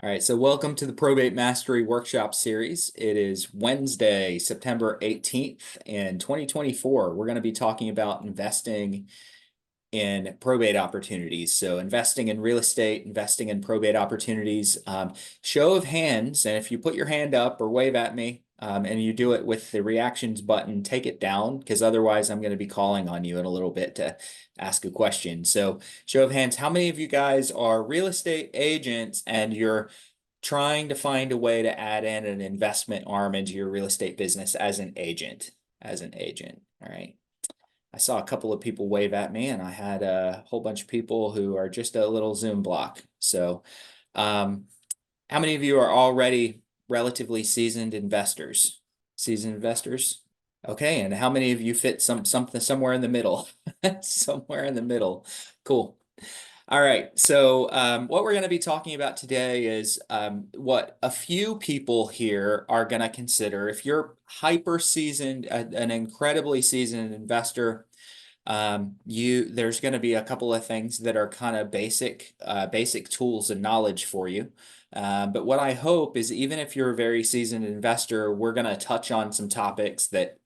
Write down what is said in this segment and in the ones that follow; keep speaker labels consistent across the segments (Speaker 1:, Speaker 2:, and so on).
Speaker 1: All right, so welcome to the Probate Mastery Workshop Series. It is Wednesday, September 18th in 2024. We're going to be talking about investing in probate opportunities. So investing in real estate, investing in probate opportunities. Show of hands, and if you put your hand up or wave at me, and you do it with the reactions button, take it down, because otherwise I'm going to be calling on you in a little bit to ask a question. So show of hands, how many of you guys are real estate agents and you're trying to find a way to add in an investment arm into your real estate business as an agent? All right. I saw a couple of people wave at me, and I had a whole bunch of people who are just a little Zoom block. So, um, how many of you are already relatively seasoned investors? Seasoned investors? Okay, and how many of you fit something somewhere in the middle? Somewhere in the middle. Cool. All right, so what we're going to be talking about today is what a few people here are going to consider. If you're hyper seasoned, an incredibly seasoned investor, there's going to be a couple of things that are kind of basic tools and knowledge for you. But what I hope is, even if you're a very seasoned investor, we're going to touch on some topics that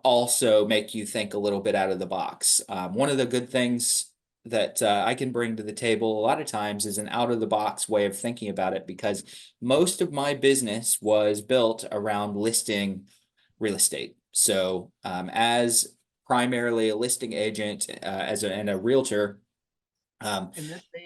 Speaker 1: also make you think a little bit out of the box. One of the good things that I can bring to the table a lot of times is an out of the box way of thinking about it, because most of my business was built around listing real estate. So as primarily a listing agent, and a realtor,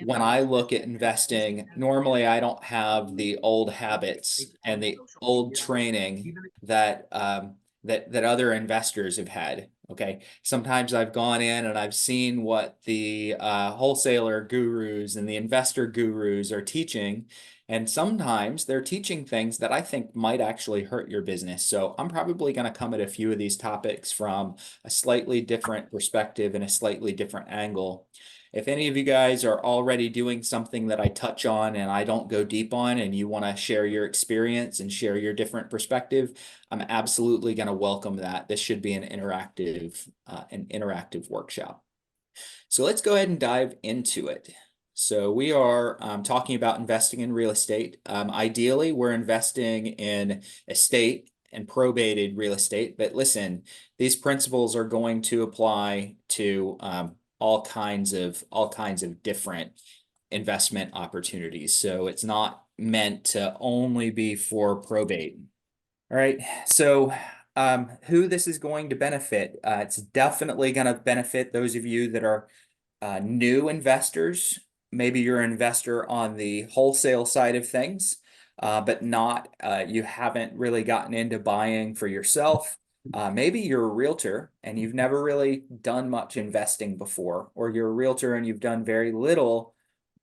Speaker 1: when I look at investing, normally I don't have the old habits and the old training that other investors have had. Okay, sometimes I've gone in and I've seen what the wholesaler gurus and the investor gurus are teaching, and sometimes they're teaching things that I think might actually hurt your business. So I'm probably going to come at a few of these topics from a slightly different perspective and a slightly different angle. If any of you guys are already doing something that I touch on and I don't go deep on, and you want to share your experience and share your different perspective, I'm absolutely going to welcome that. This should be an interactive workshop. So let's go ahead and dive into it. So we are talking about investing in real estate. Ideally, we're investing in estate and probated real estate. But listen, these principles are going to apply to all kinds of different investment opportunities. So it's not meant to only be for probate. All right. So who this is going to benefit? It's definitely going to benefit those of you that are new investors. Maybe you're an investor on the wholesale side of things, but you haven't really gotten into buying for yourself. Maybe you're a realtor and you've never really done much investing before, or you're a realtor and you've done very little,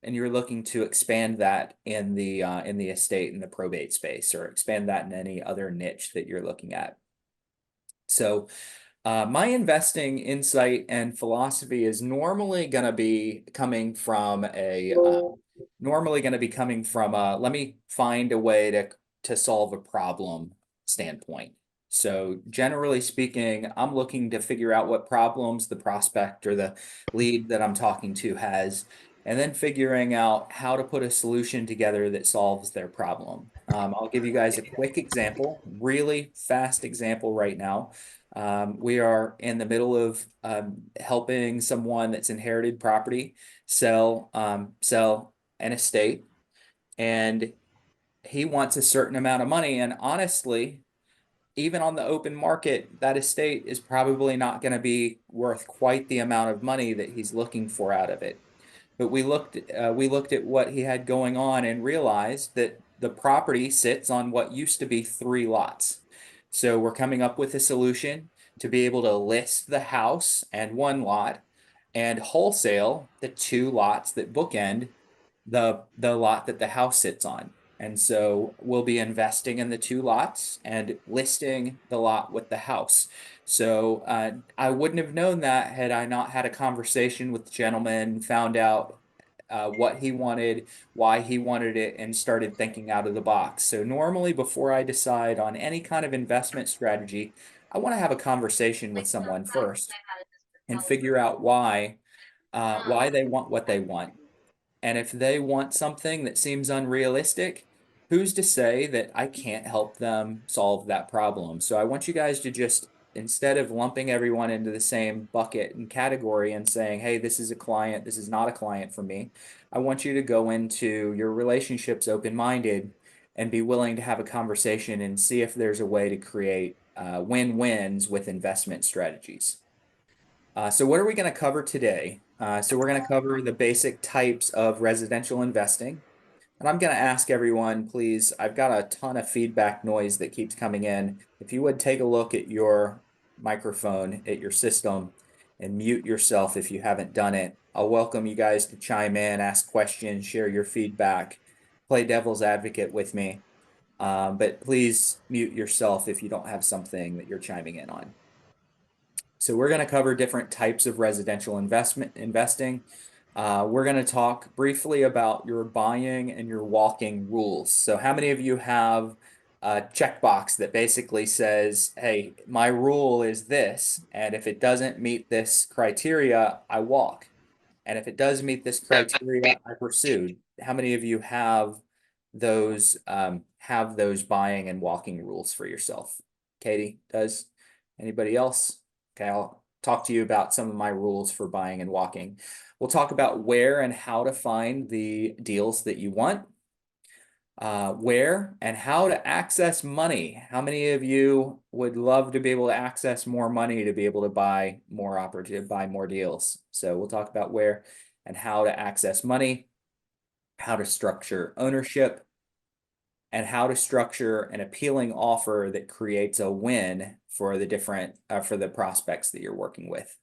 Speaker 1: and you're looking to expand that in the estate and the probate space, or expand that in any other niche that you're looking at. So my investing insight and philosophy is normally going to be coming from let me find a way to solve a problem standpoint. So generally speaking, I'm looking to figure out what problems the prospect or the lead that I'm talking to has, and then figuring out how to put a solution together that solves their problem. I'll give you guys a quick example, really fast example right now. We are in the middle of helping someone that's inherited property sell an estate, and he wants a certain amount of money. And honestly, even on the open market, that estate is probably not going to be worth quite the amount of money that he's looking for out of it. But we looked at what he had going on and realized that the property sits on what used to be 3 lots. So we're coming up with a solution to be able to list the house and 1 lot, and wholesale the 2 lots that bookend the lot that the house sits on. And so we'll be investing in the 2 lots and listing the lot with the house. So I wouldn't have known that had I not had a conversation with the gentleman, found out what he wanted, why he wanted it, and started thinking out of the box. So normally, before I decide on any kind of investment strategy, I want to have a conversation with someone first and figure out why they want what they want. And if they want something that seems unrealistic, who's to say that I can't help them solve that problem? So I want you guys to just, instead of lumping everyone into the same bucket and category and saying, hey, this is a client, this is not a client for me, I want you to go into your relationships open-minded and be willing to have a conversation and see if there's a way to create win-wins with investment strategies. So what are we going to cover today? So we're going to cover the basic types of residential investing. And I'm going to ask everyone, please, I've got a ton of feedback noise that keeps coming in. If you would take a look at your microphone, at your system, and mute yourself if you haven't done it. I'll welcome you guys to chime in, ask questions, share your feedback, play devil's advocate with me. But please mute yourself if you don't have something that you're chiming in on. So we're going to cover different types of residential investing. We're going to talk briefly about your buying and your walking rules. So how many of you have a checkbox that basically says, hey, my rule is this, and if it doesn't meet this criteria, I walk. And if it does meet this criteria, I pursue. How many of you have those buying and walking rules for yourself? Katie does. Anybody else? Okay, I'll talk to you about some of my rules for buying and walking. We'll talk about where and how to find the deals that you want, where and how to access money. How many of you would love to be able to access more money to be able to buy more deals? So we'll talk about where and how to access money, how to structure ownership, and how to structure an appealing offer that creates a win for the prospects that you're working with.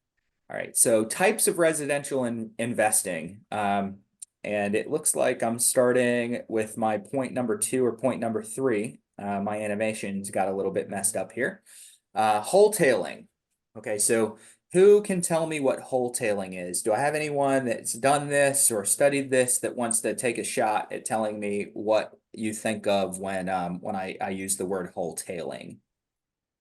Speaker 1: All right, so types of residential investing. And it looks like I'm starting with my point number 2 or point number 3. My animations got a little bit messed up here. Wholtailing. Okay, so who can tell me what wholesailing is? Do I have anyone that's done this or studied this that wants to take a shot at telling me what you think of when I use the word wholesailing?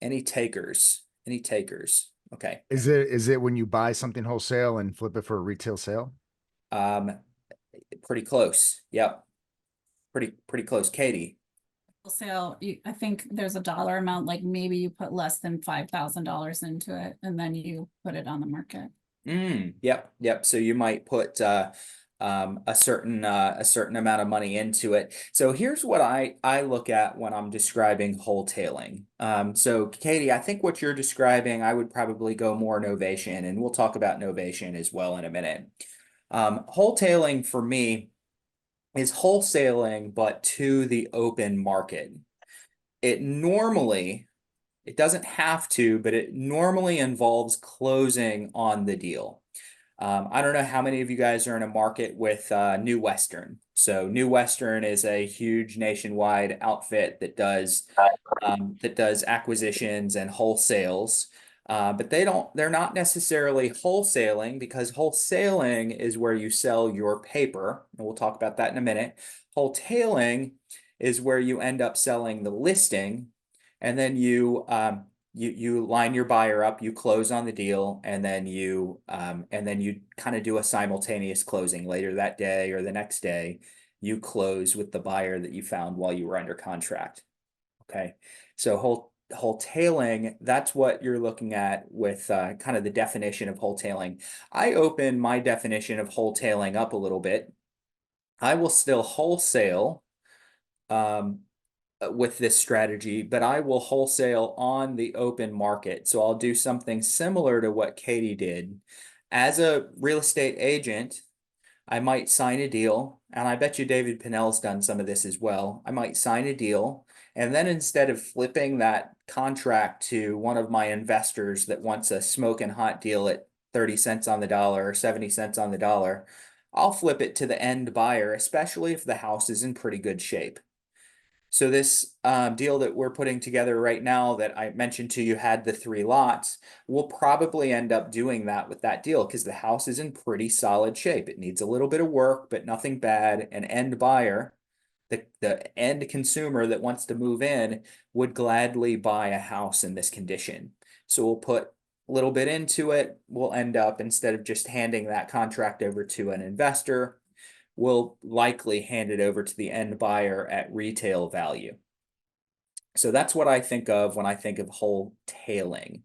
Speaker 1: Any takers? Any takers? Okay.
Speaker 2: Is it when you buy something wholesale and flip it for a retail sale?
Speaker 1: Um, Pretty close. Yep. Pretty close. Katie.
Speaker 3: Sale, I think there's a dollar amount, like maybe you put less than $5,000 into it and then you put it on the market.
Speaker 1: Yep. So you might put a certain amount of money into it. So here's what I look at when I'm describing wholetailing. So Katie, I think what you're describing, I would probably go more novation, and we'll talk about novation as well in a minute. Wholetailing for me is wholesaling, but to the open market. It doesn't have to, but it normally involves closing on the deal. I don't know how many of you guys are in a market with New Western. So New Western is a huge nationwide outfit that does acquisitions and wholesales. But they're not necessarily wholesaling, because wholesaling is where you sell your paper, and we'll talk about that in a minute. Wholetailing is where you end up selling the listing, and then you line your buyer up, you close on the deal, and then you kind of do a simultaneous closing later that day or the next day. You close with the buyer that you found while you were under contract. Okay, so wholetailing, that's what you're looking at with kind of the definition of wholetailing. I open my definition of wholetailing up a little bit. I will still wholesale with this strategy, but I will wholesale on the open market. So I'll do something similar to what Katie did. As a real estate agent, I might sign a deal, and I bet you David Pinnell's done some of this as well. I might sign a deal, and then instead of flipping that contract to one of my investors that wants a smoking hot deal at 30 cents on the dollar or 70 cents on the dollar, I'll flip it to the end buyer, especially if the house is in pretty good shape. So this deal that we're putting together right now that I mentioned to you had the 3 lots, we'll probably end up doing that with that deal because the house is in pretty solid shape. It needs a little bit of work, but nothing bad. An end buyer, the end consumer that wants to move in, would gladly buy a house in this condition. So we'll put a little bit into it. We'll end up, instead of just handing that contract over to an investor, will likely hand it over to the end buyer at retail value. So that's what I think of when I think of wholetailing.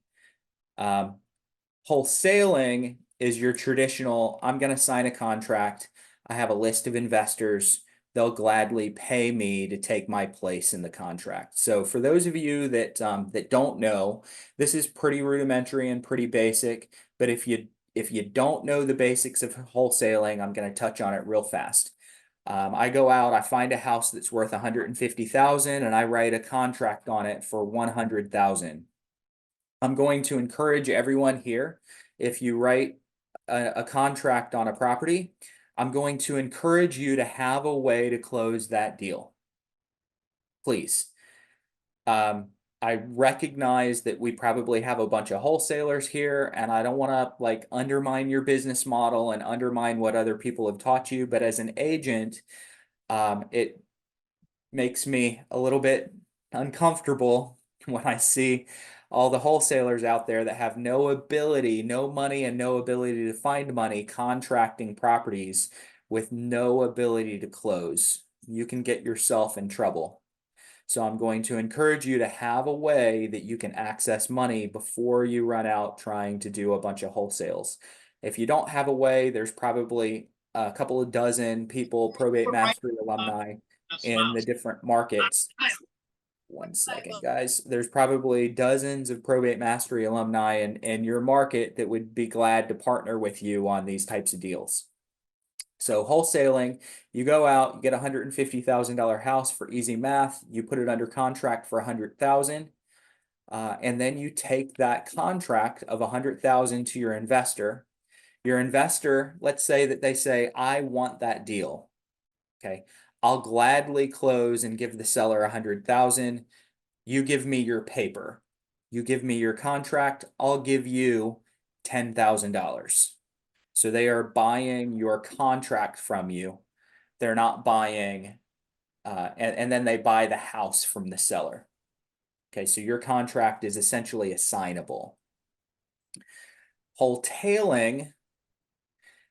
Speaker 1: Wholesaling is your traditional, I'm going to sign a contract. I have a list of investors. They'll gladly pay me to take my place in the contract. So for those of you that that don't know, this is pretty rudimentary and pretty basic. But if you don't know the basics of wholesaling, I'm going to touch on it real fast. I go out, I find a house that's worth 150,000 and I write a contract on it for 100,000. I'm going to encourage everyone here, if you write a contract on a property, I'm going to encourage you to have a way to close that deal. Please. I recognize that we probably have a bunch of wholesalers here, and I don't want to like undermine your business model and undermine what other people have taught you, but as an agent, it makes me a little bit uncomfortable when I see all the wholesalers out there that have no ability, no money, and no ability to find money contracting properties with no ability to close. You can get yourself in trouble. So I'm going to encourage you to have a way that you can access money before you run out trying to do a bunch of wholesales. If you don't have a way, there's probably a couple of dozen people, Probate Mastery alumni in the different markets. One second, guys. There's probably dozens of Probate Mastery alumni in your market that would be glad to partner with you on these types of deals. So wholesaling, you go out, you get a $150,000 house for easy math, you put it under contract for 100,000, and then you take that contract of 100,000 to your investor. Your investor, let's say that they say, I want that deal. Okay, I'll gladly close and give the seller 100,000. You give me your paper. You give me your contract. I'll give you $10,000. So they are buying your contract from you. They're not buying, and then they buy the house from the seller. Okay, so your contract is essentially assignable. Wholetailing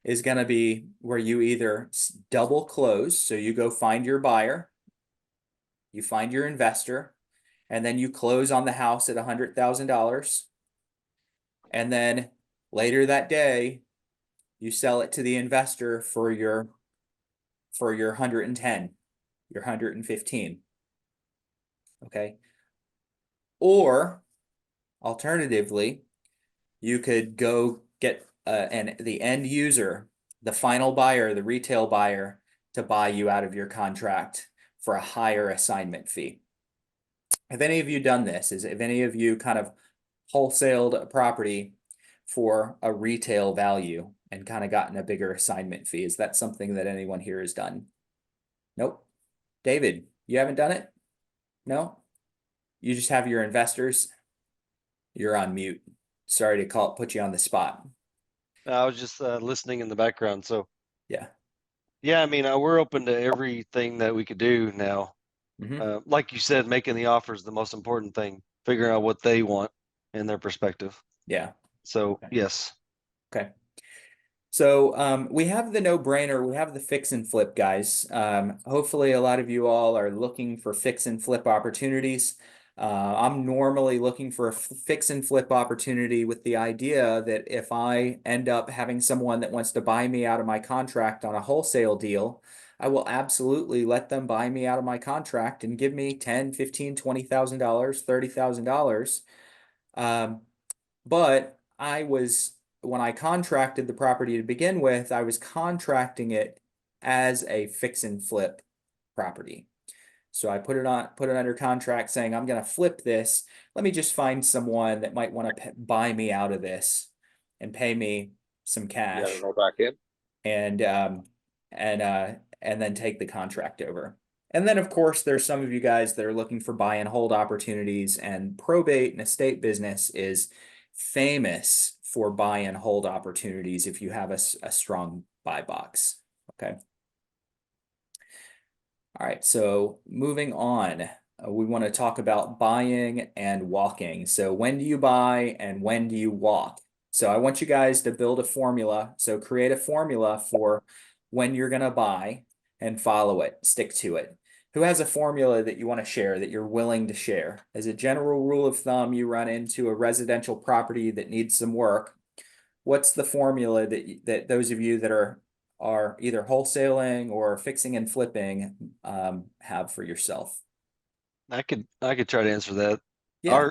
Speaker 1: is going to be where you either double close, so you go find your buyer, you find your investor, and then you close on the house at $100,000. And then later that day, you sell it to the investor for your 110, your 115. Okay. Or alternatively, you could go get the end user, the final buyer, the retail buyer, to buy you out of your contract for a higher assignment fee. Have any of you done this? Have any of you kind of wholesaled a property for a retail value and kind of gotten a bigger assignment fee? Is that something that anyone here has done? Nope. David, you haven't done it? No? You just have your investors? You're on mute. Sorry to put you on the spot.
Speaker 4: I was just listening in the background. So
Speaker 1: Yeah.
Speaker 4: yeah, I mean, we're open to everything that we could do now. Like you said, making the offer is the most important thing, figuring out what they want and their perspective.
Speaker 1: Yeah.
Speaker 4: So
Speaker 1: Okay.
Speaker 4: yes.
Speaker 1: Okay. So we have the no-brainer, we have the fix and flip, guys. Hopefully a lot of you all are looking for fix and flip opportunities. I'm normally looking for a fix and flip opportunity with the idea that if I end up having someone that wants to buy me out of my contract on a wholesale deal, I will absolutely let them buy me out of my contract and give me $10,000, $15,000, $20,000, $30,000. But when I contracted the property to begin with, I was contracting it as a fix and flip property. So I put it under contract saying, I'm going to flip this. Let me just find someone that might want to buy me out of this and pay me some cash.
Speaker 5: Yeah, roll back in.
Speaker 1: And then take the contract over. And then, of course, there's some of you guys that are looking for buy and hold opportunities, and probate and estate business is famous for buy and hold opportunities if you have a strong buy box. Okay. All right, so moving on, we want to talk about buying and walking. So when do you buy and when do you walk? So I want you guys to build a formula. So create a formula for when you're going to buy and follow it, stick to it. Who has a formula that you want to share, that you're willing to share? As a general rule of thumb, you run into a residential property that needs some work. What's the formula that those of you that are either wholesaling or fixing and flipping have for yourself?
Speaker 4: I could try to answer that.
Speaker 1: Yeah.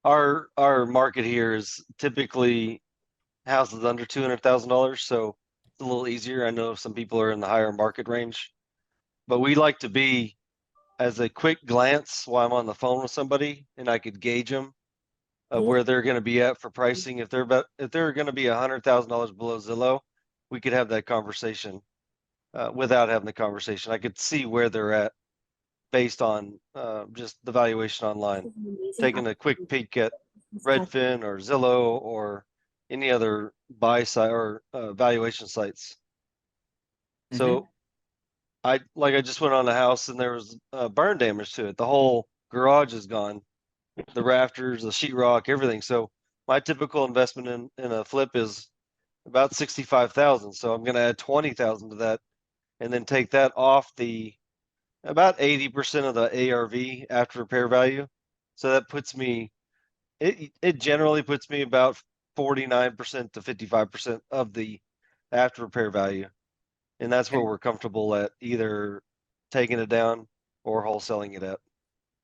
Speaker 4: Our market here is typically houses under $200,000, so it's a little easier. I know some people are in the higher market range, but we like to be, as a quick glance while I'm on the phone with somebody, and I could gauge them of where they're going to be at for pricing. If they're going to be $100,000 below Zillow, we could have that conversation without having the conversation. I could see where they're at based on just the valuation online. Taking a quick peek at Redfin or Zillow or any other buy site or valuation sites. So I just went on a house and there was burn damage to it. The whole garage is gone, the rafters, the sheetrock, everything. So my typical investment in a flip is about 65,000. So I'm going to add 20,000 to that, and then take that off the about 80% of the ARV, after repair value. So that puts me, it generally puts me about 49% to 55% of the after repair value. And that's where we're comfortable at, either taking it down or wholesaling it at.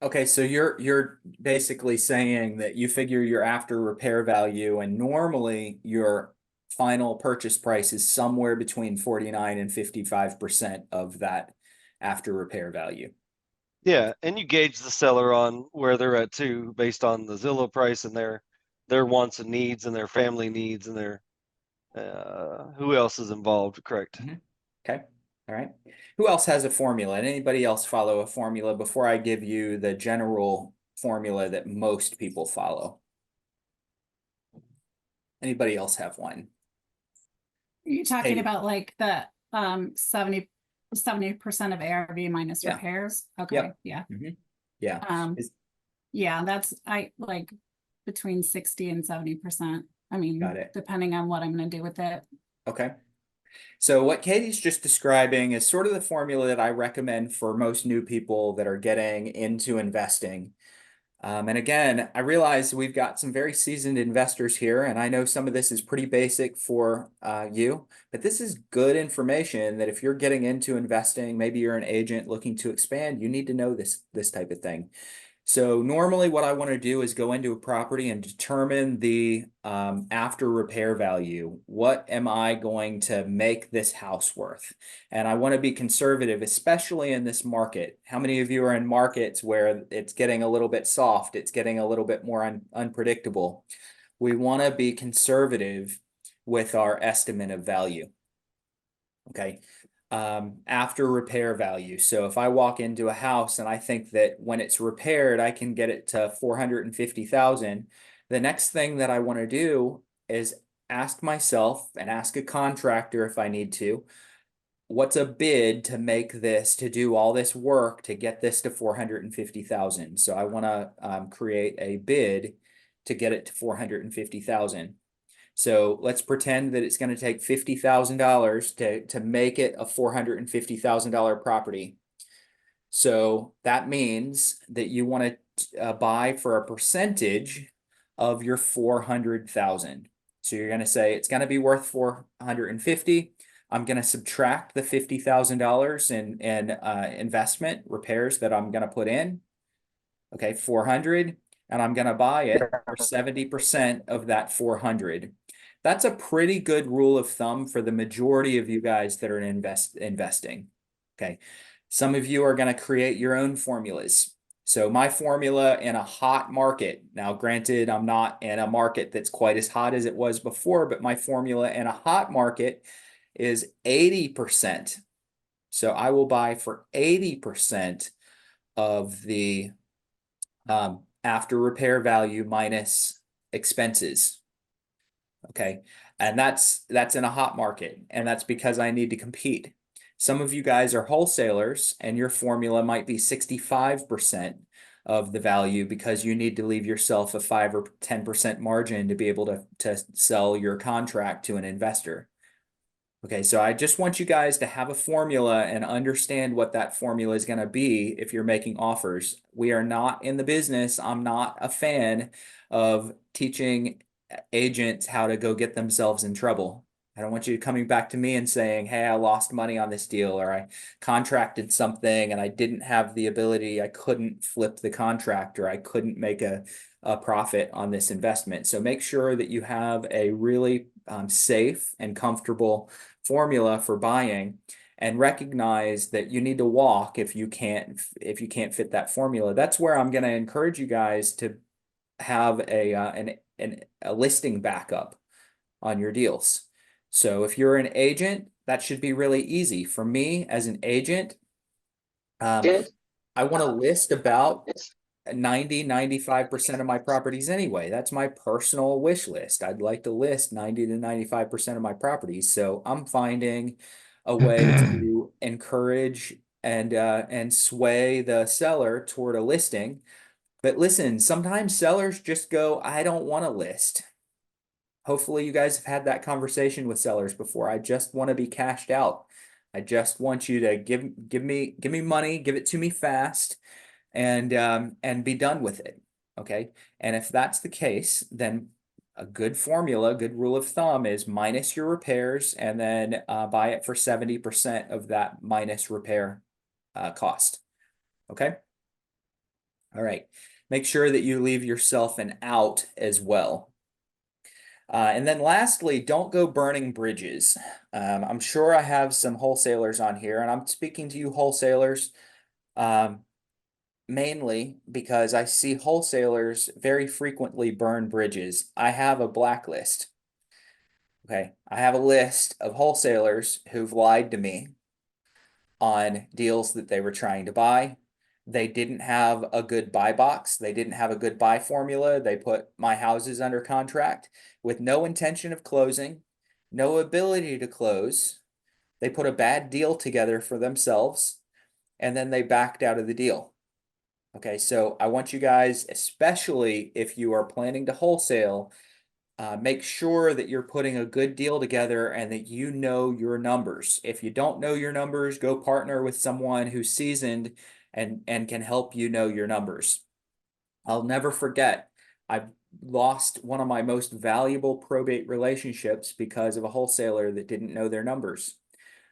Speaker 1: Okay, so you're basically saying that you figure your after repair value, and normally your final purchase price is somewhere between 49 and 55% of that after repair value.
Speaker 4: Yeah, and you gauge the seller on where they're at too, based on the Zillow price and their wants and needs and their family needs and their who else is involved, correct?
Speaker 1: Okay. All right. Who else has a formula? And anybody else follow a formula before I give you the general formula that most people follow? Anybody else have one?
Speaker 3: Are you talking
Speaker 1: Katie.
Speaker 3: about like the 70% of ARV minus
Speaker 1: Yeah.
Speaker 3: repairs? Okay,
Speaker 1: Yep.
Speaker 3: yeah.
Speaker 1: Yeah.
Speaker 3: Yeah, that's I like between 60 and 70%. I mean,
Speaker 1: Got it.
Speaker 3: depending on what I'm going to do with it.
Speaker 1: Okay. So what Katie's just describing is sort of the formula that I recommend for most new people that are getting into investing. And again, I realize we've got some very seasoned investors here, and I know some of this is pretty basic for you, but this is good information that if you're getting into investing, maybe you're an agent looking to expand, you need to know this type of thing. So normally what I want to do is go into a property and determine the after repair value. What am I going to make this house worth? And I want to be conservative, especially in this market. How many of you are in markets where it's getting a little bit soft? It's getting a little bit more unpredictable. We want to be conservative with our estimate of value. Okay. After repair value. So if I walk into a house and I think that when it's repaired, I can get it to 450,000, the next thing that I want to do is ask myself and ask a contractor if I need to, what's a bid to make this, to do all this work to get this to 450,000. So I want to create a bid to get it to 450,000. So let's pretend that it's going to take $50,000 to make it a $450,000 property. So that means that you want to buy for a percentage of your 400,000. So you're going to say it's going to be worth 450. I'm going to subtract the $50,000 in investment repairs that I'm going to put in. Okay, 400, and I'm going to buy it for 70% of that 400. That's a pretty good rule of thumb for the majority of you guys that are investing. Okay. Some of you are going to create your own formulas. So my formula in a hot market, now granted, I'm not in a market that's quite as hot as it was before, but my formula in a hot market is 80%. So I will buy for 80% of the after repair value minus expenses. Okay. And that's in a hot market, and that's because I need to compete. Some of you guys are wholesalers and your formula might be 65% of the value because you need to leave yourself a 5 or 10% margin to be able to sell your contract to an investor. Okay, so I just want you guys to have a formula and understand what that formula is going to be if you're making offers. We are not in the business. I'm not a fan of teaching agents how to go get themselves in trouble. I don't want you coming back to me and saying, hey, I lost money on this deal, or I contracted something and I didn't have the ability, I couldn't flip the contract, or I couldn't make a profit on this investment. So make sure that you have a really safe and comfortable formula for buying, and recognize that you need to walk if you can't fit that formula. That's where I'm going to encourage you guys to have a listing backup on your deals. So if you're an agent, that should be really easy. For me as an agent, I want to list about 95% of my properties anyway. That's my personal wish list. I'd like to list 90 to 95% of my properties. So I'm finding a way to encourage and sway the seller toward a listing. But listen, sometimes sellers just go, I don't want to list. Hopefully you guys have had that conversation with sellers before. I just want to be cashed out. I just want you to give me money, give it to me fast, and be done with it. Okay. And if that's the case, then a good formula, good rule of thumb is minus your repairs, and then buy it for 70% of that minus repair cost. Okay. All right. Make sure that you leave yourself an out as well. And then lastly, don't go burning bridges. I'm sure I have some wholesalers on here, and I'm speaking to you wholesalers. Mainly because I see wholesalers very frequently burn bridges. I have a blacklist. Okay. I have a list of wholesalers who've lied to me on deals that they were trying to buy. They didn't have a good buy box. They didn't have a good buy formula. They put my houses under contract with no intention of closing, no ability to close. They put a bad deal together for themselves, and then they backed out of the deal. Okay, so I want you guys, especially if you are planning to wholesale, make sure that you're putting a good deal together and that you know your numbers. If you don't know your numbers, go partner with someone who's seasoned and can help you know your numbers. I'll never forget, I've lost one of my most valuable probate relationships because of a wholesaler that didn't know their numbers.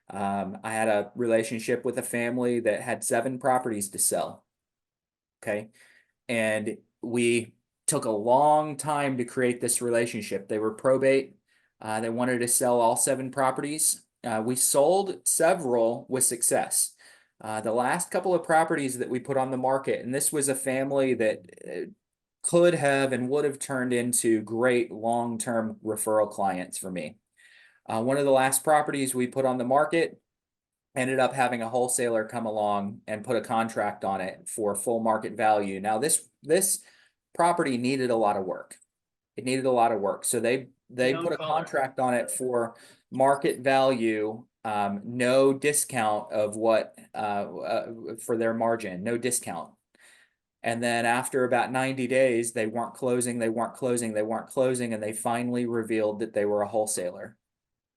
Speaker 1: I had a relationship with a family that had 7 properties to sell. Okay. And we took a long time to create this relationship. They were probate. They wanted to sell all 7 properties. We sold several with success. The last couple of properties that we put on the market, and this was a family that could have and would have turned into great long-term referral clients for me. One of the last properties we put on the market ended up having a wholesaler come along and put a contract on it for full market value. Now this property needed a lot of work. It needed a lot of work. So they put a contract on it for market value, no discount of what for their margin, no discount. And then after about 90 days, they weren't closing, and they finally revealed that they were a wholesaler.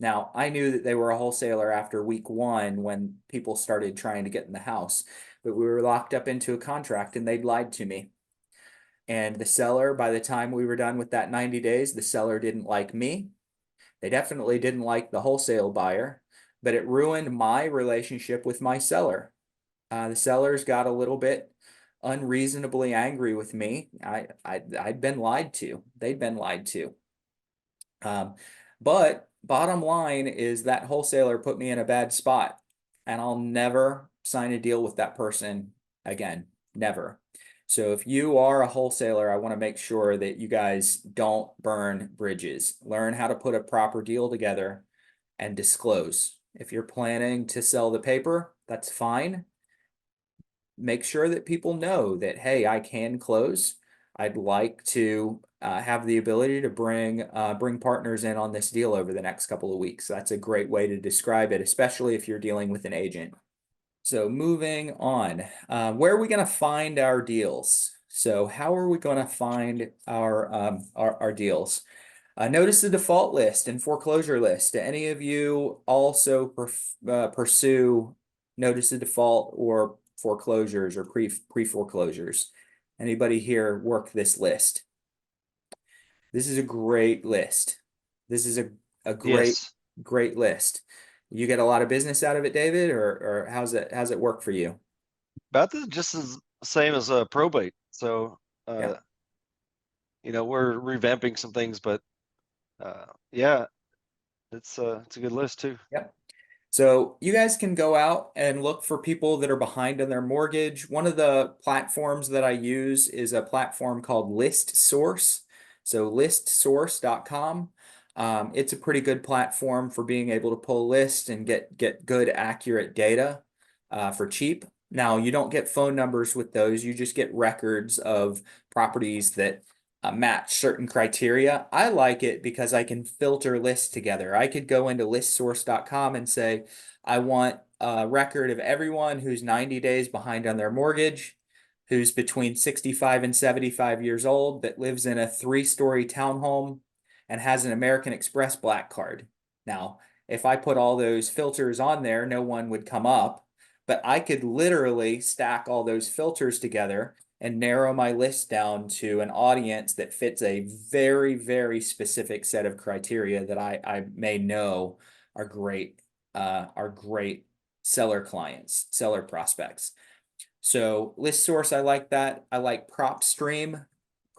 Speaker 1: Now, I knew that they were a wholesaler after week 1 when people started trying to get in the house, but we were locked up into a contract and they'd lied to me. And the seller, by the time we were done with that 90 days, the seller didn't like me. They definitely didn't like the wholesale buyer, but it ruined my relationship with my seller. The sellers got a little bit unreasonably angry with me. I'd been lied to. They'd been lied to. But bottom line is that wholesaler put me in a bad spot, and I'll never sign a deal with that person again. Never. So if you are a wholesaler, I want to make sure that you guys don't burn bridges. Learn how to put a proper deal together and disclose. If you're planning to sell the paper, that's fine. Make sure that people know that, hey, I can close. I'd like to have the ability to bring partners in on this deal over the next couple of weeks. That's a great way to describe it, especially if you're dealing with an agent. So moving on, where are we going to find our deals? So how are we going to find our deals? Notice the default list and foreclosure list. Do any of you also pursue notice of default or foreclosures or pre-foreclosures? Anybody here work this list? This is a great list. This is a great,
Speaker 4: Yes.
Speaker 1: great list. You get a lot of business out of it, David, or how's it work for you?
Speaker 4: About the just as same as probate. So
Speaker 1: Yeah.
Speaker 4: we're revamping some things, but yeah, it's a good list too.
Speaker 1: Yep. So you guys can go out and look for people that are behind on their mortgage. One of the platforms that I use is a platform called List Source. So listsource.com. It's a pretty good platform for being able to pull lists and get good, accurate data for cheap. Now, you don't get phone numbers with those. You just get records of properties that match certain criteria. I like it because I can filter lists together. I could go into listsource.com and say, I want a record of everyone who's 90 days behind on their mortgage, who's between 65 and 75 years old, that lives in a 3-story townhome and has an American Express black card. Now, if I put all those filters on there, no one would come up, but I could literally stack all those filters together and narrow my list down to an audience that fits a very, very specific set of criteria that I may know are great seller clients, seller prospects. So list source, I like that. I like PropStream.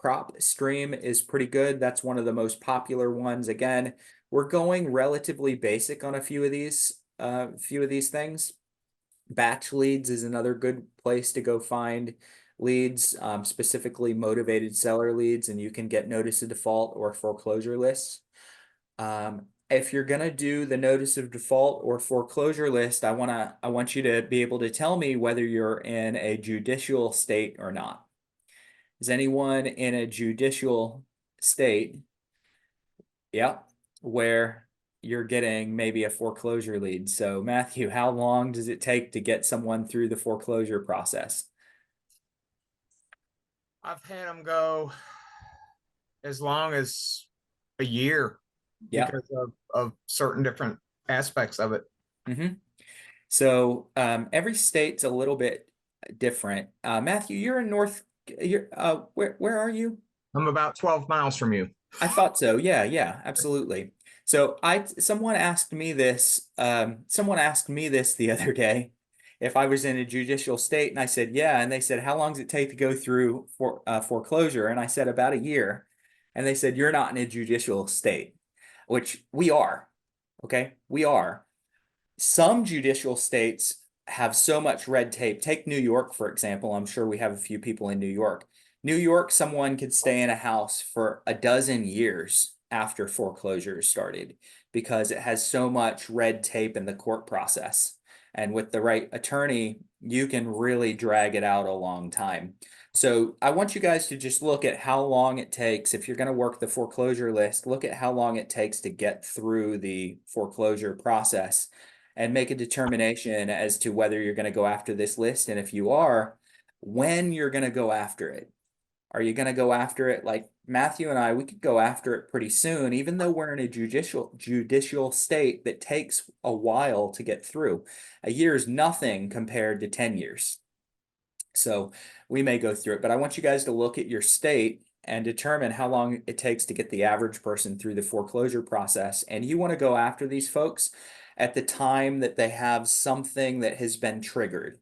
Speaker 1: PropStream is pretty good. That's one of the most popular ones. Again, we're going relatively basic on a few of these things. Batch leads is another good place to go find leads, specifically motivated seller leads, and you can get notice of default or foreclosure lists. If you're gonna do the notice of default or foreclosure list, I want you to be able to tell me whether you're in a judicial state or not. Is anyone in a judicial state? Yeah, where you're getting maybe a foreclosure lead. So Matthew, how long does it take to get someone through the foreclosure process?
Speaker 5: I've had them go as long as a year
Speaker 1: Yeah.
Speaker 5: because of certain different aspects of it.
Speaker 1: Mm-hmm. So every state's a little bit different. Matthew, you're in where are you?
Speaker 5: I'm about 12 miles from you.
Speaker 1: I thought so. Yeah, absolutely. So someone asked me this the other day if I was in a judicial state, and I said, yeah, and they said, how long does it take to go through foreclosure? And I said about a year. And they said, you're not in a judicial state, which we are. Okay, we are. Some judicial states have so much red tape. Take New York, for example. I'm sure we have a few people in New York. New York, someone could stay in a house for a dozen years after foreclosure started because it has so much red tape in the court process. And with the right attorney, you can really drag it out a long time. So I want you guys to just look at how long it takes. If you're going to work the foreclosure list, look at how long it takes to get through the foreclosure process and make a determination as to whether you're going to go after this list. And if you are, when you're going to go after it. Are you going to go after it like Matthew and I? We could go after it pretty soon, even though we're in a judicial state that takes a while to get through. A year is nothing compared to 10 years. So we may go through it, but I want you guys to look at your state and determine how long it takes to get the average person through the foreclosure process. And you want to go after these folks at the time that they have something that has been triggered.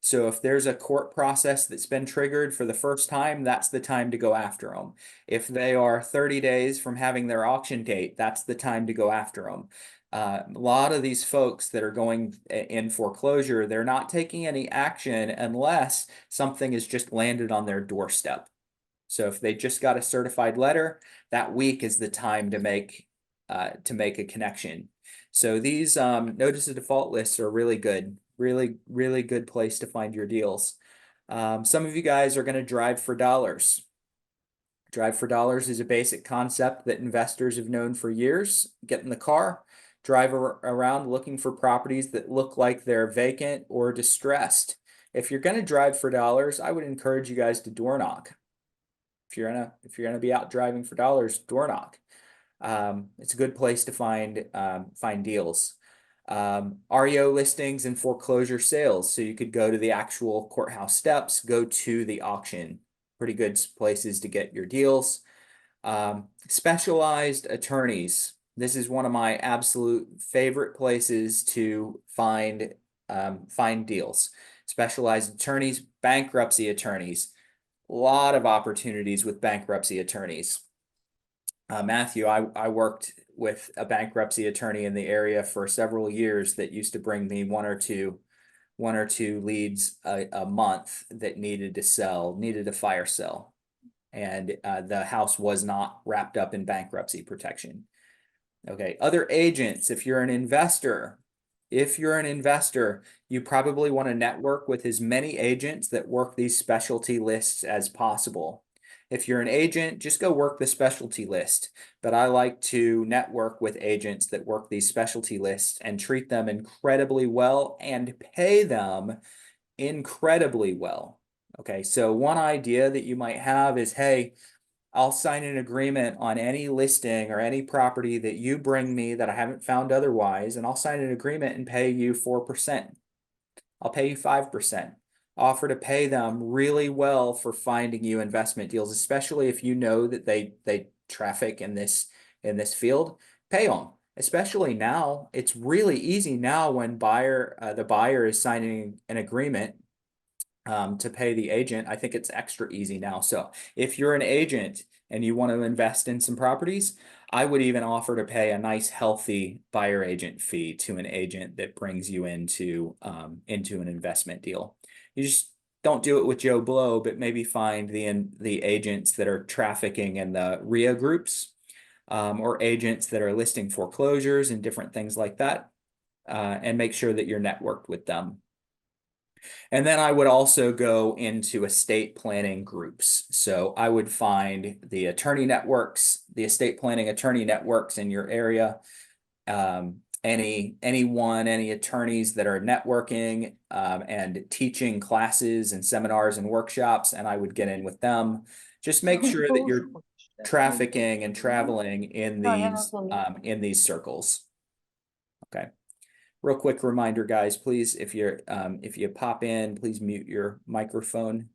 Speaker 1: So if there's a court process that's been triggered for the first time, that's the time to go after them. If they are 30 days from having their auction date, that's the time to go after them. A lot of these folks that are going in foreclosure, they're not taking any action unless something has just landed on their doorstep. So if they just got a certified letter, that week is the time to make a connection. So these notice of default lists are really good. Really good place to find your deals. Some of you guys are going to drive for dollars. Drive for dollars is a basic concept that investors have known for years. Get in the car, drive around looking for properties that look like they're vacant or distressed. If you're going to drive for dollars, I would encourage you guys to door knock. If you're gonna be out driving for dollars, door knock. It's a good place to find deals. REO listings and foreclosure sales. So you could go to the actual courthouse steps, go to the auction. Pretty good places to get your deals. Specialized attorneys. This is one of my absolute favorite places to find deals. Specialized attorneys, bankruptcy attorneys. A lot of opportunities with bankruptcy attorneys. Matthew, I worked with a bankruptcy attorney in the area for several years that used to bring me one or two leads a month that needed a fire sale. And the house was not wrapped up in bankruptcy protection. Okay, other agents, if you're an investor, you probably want to network with as many agents that work these specialty lists as possible. If you're an agent, just go work the specialty list. But I like to network with agents that work these specialty lists and treat them incredibly well and pay them incredibly well. Okay, so one idea that you might have is, hey, I'll sign an agreement on any listing or any property that you bring me that I haven't found otherwise, and I'll sign an agreement and pay you 4%. I'll pay you 5%. Offer to pay them really well for finding you investment deals, especially if you know that they traffic in this field. Pay them. Especially now, it's really easy now when the buyer is signing an agreement to pay the agent. I think it's extra easy now. So if you're an agent and you want to invest in some properties, I would even offer to pay a nice healthy buyer agent fee to an agent that brings you into an investment deal. You just don't do it with Joe Blow, but maybe find the agents that are trafficking in the RIA groups, or agents that are listing foreclosures and different things like that, and make sure that you're networked with them. And then I would also go into estate planning groups. So I would find the attorney networks, the estate planning attorney networks in your area. Any attorneys that are networking and teaching classes and seminars and workshops, and I would get in with them. Just make sure that you're trafficking and traveling in these circles. Okay. Real quick reminder, guys, please, if you pop in, please mute your microphone.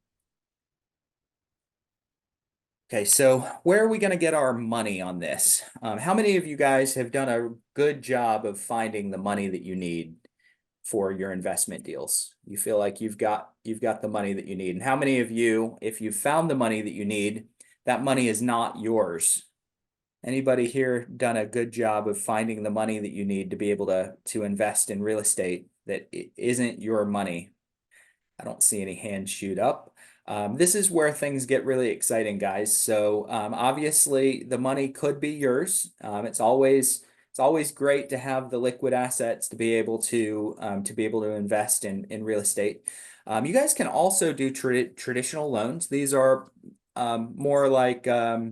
Speaker 1: Okay, so where are we going to get our money on this? How many of you guys have done a good job of finding the money that you need for your investment deals? You feel like you've got the money that you need. And how many of you, if you've found the money that you need, that money is not yours? Anybody here done a good job of finding the money that you need to be able to invest in real estate that isn't your money? I don't see any hands shoot up. This is where things get really exciting, guys. So obviously the money could be yours. It's always great to have the liquid assets to be able to invest in real estate. You guys can also do traditional loans. These are more like a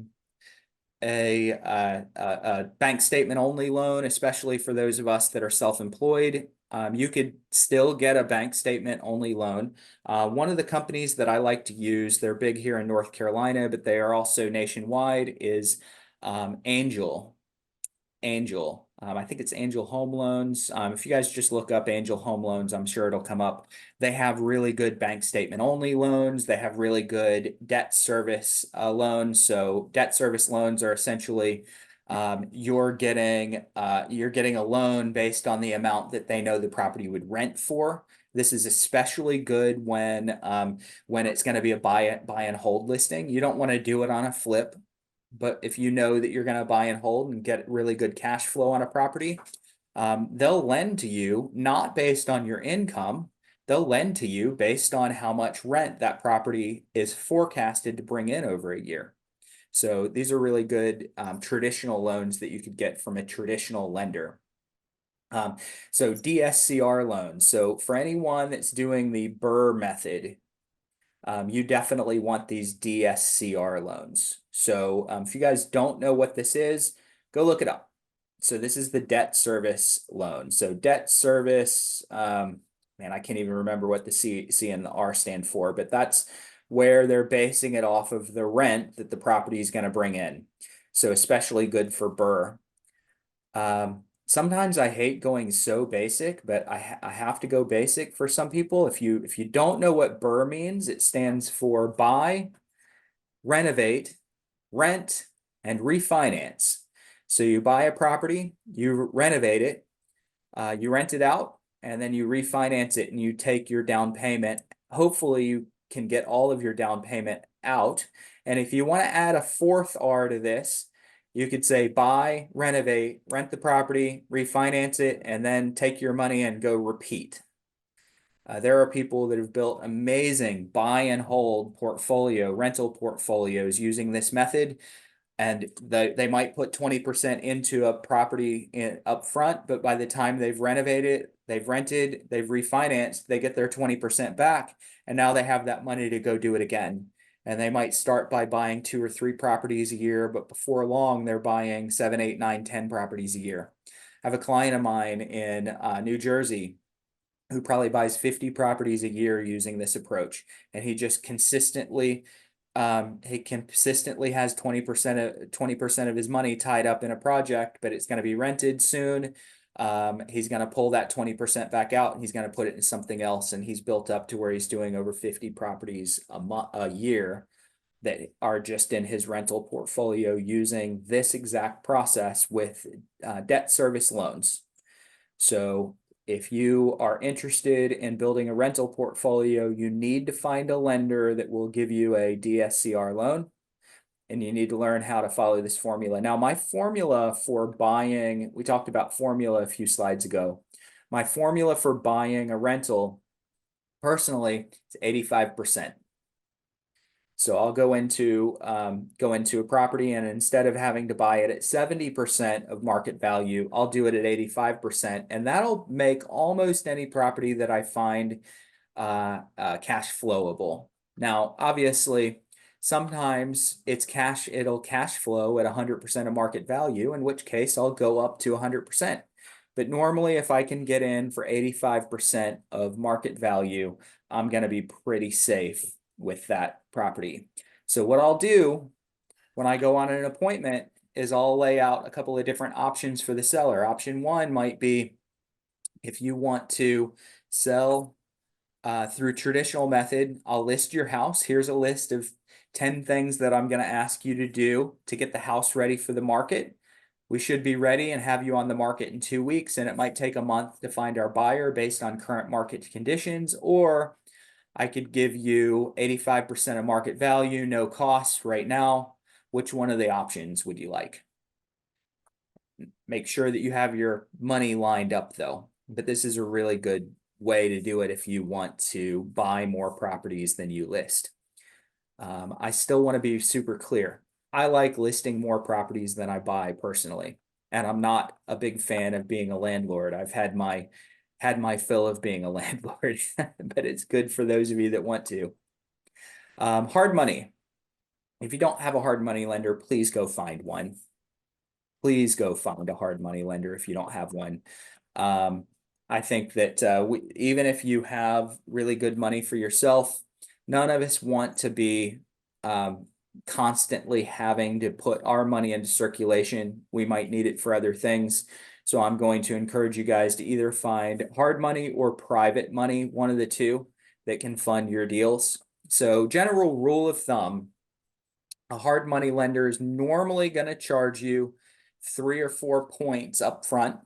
Speaker 1: bank statement only loan, especially for those of us that are self-employed. You could still get a bank statement only loan. One of the companies that I like to use, they're big here in North Carolina, but they are also nationwide, is Angel. I think it's Angel Home Loans. If you guys just look up Angel Home Loans, I'm sure it'll come up. They have really good bank statement only loans. They have really good debt service loans. So debt service loans are essentially you're getting a loan based on the amount that they know the property would rent for. This is especially good when it's going to be a buy and hold listing. You don't want to do it on a flip. But if you know that you're going to buy and hold and get really good cash flow on a property, they'll lend to you not based on your income. They'll lend to you based on how much rent that property is forecasted to bring in over a year. So these are really good traditional loans that you could get from a traditional lender. So DSCR loans. So for anyone that's doing the Burr method, you definitely want these DSCR loans. So if you guys don't know what this is, go look it up. So this is the debt service loan. So debt service, man, I can't even remember what the C and the R stand for, but that's where they're basing it off of the rent that the property is going to bring in. So especially good for Burr. Sometimes I hate going so basic, but I have to go basic for some people. If you don't know what Burr means, it stands for buy, renovate, rent, and refinance. So you buy a property, you renovate it, you rent it out, and then you refinance it and you take your down payment. Hopefully you can get all of your down payment out. And if you want to add a fourth R to this, you could say buy, renovate, rent the property, refinance it, and then take your money and go repeat. There are people that have built amazing buy and hold rental portfolios using this method. And they might put 20% into a property up front, but by the time they've renovated, they've rented, they've refinanced, they get their 20% back. And now they have that money to go do it again. And they might start by buying 2 or 3 properties a year, but before long, they're buying 7, 8, 9, 10 properties a year. I have a client of mine in New Jersey who probably buys 50 properties a year using this approach. And he just consistently he consistently has 20% of his money tied up in a project, but it's going to be rented soon. He's going to pull that 20% back out and he's going to put it in something else. And he's built up to where he's doing over 50 properties a year that are just in his rental portfolio using this exact process with debt service loans. So if you are interested in building a rental portfolio, you need to find a lender that will give you a DSCR loan, and you need to learn how to follow this formula. Now, my formula for buying, we talked about formula a few slides ago. My formula for buying a rental, personally, is 85%. So I'll go into a property, and instead of having to buy it at 70% of market value, I'll do it at 85%, and that'll make almost any property that I find cash flowable. Now, obviously, sometimes it'll cash flow at 100% of market value, in which case I'll go up to 100%. But normally, if I can get in for 85% of market value, I'm going to be pretty safe with that property. So what I'll do when I go on an appointment is I'll lay out a couple of different options for the seller. Option 1 might be if you want to sell through traditional method, I'll list your house. Here's a list of 10 things that I'm going to ask you to do to get the house ready for the market. We should be ready and have you on the market in 2 weeks, and it might take a month to find our buyer based on current market conditions, or I could give you 85% of market value, no cost right now. Which one of the options would you like? Make sure that you have your money lined up though. But this is a really good way to do it if you want to buy more properties than you list. I still want to be super clear. I like listing more properties than I buy personally. And I'm not a big fan of being a landlord. I've had my fill of being a landlord, but it's good for those of you that want to. Hard money. If you don't have a hard money lender, please go find one. Please go find a hard money lender if you don't have one. I think that even if you have really good money for yourself, none of us want to be constantly having to put our money into circulation. We might need it for other things. So I'm going to encourage you guys to either find hard money or private money, one of the two, that can fund your deals. So general rule of thumb, a hard money lender is normally going to charge you 3 or 4 points up front.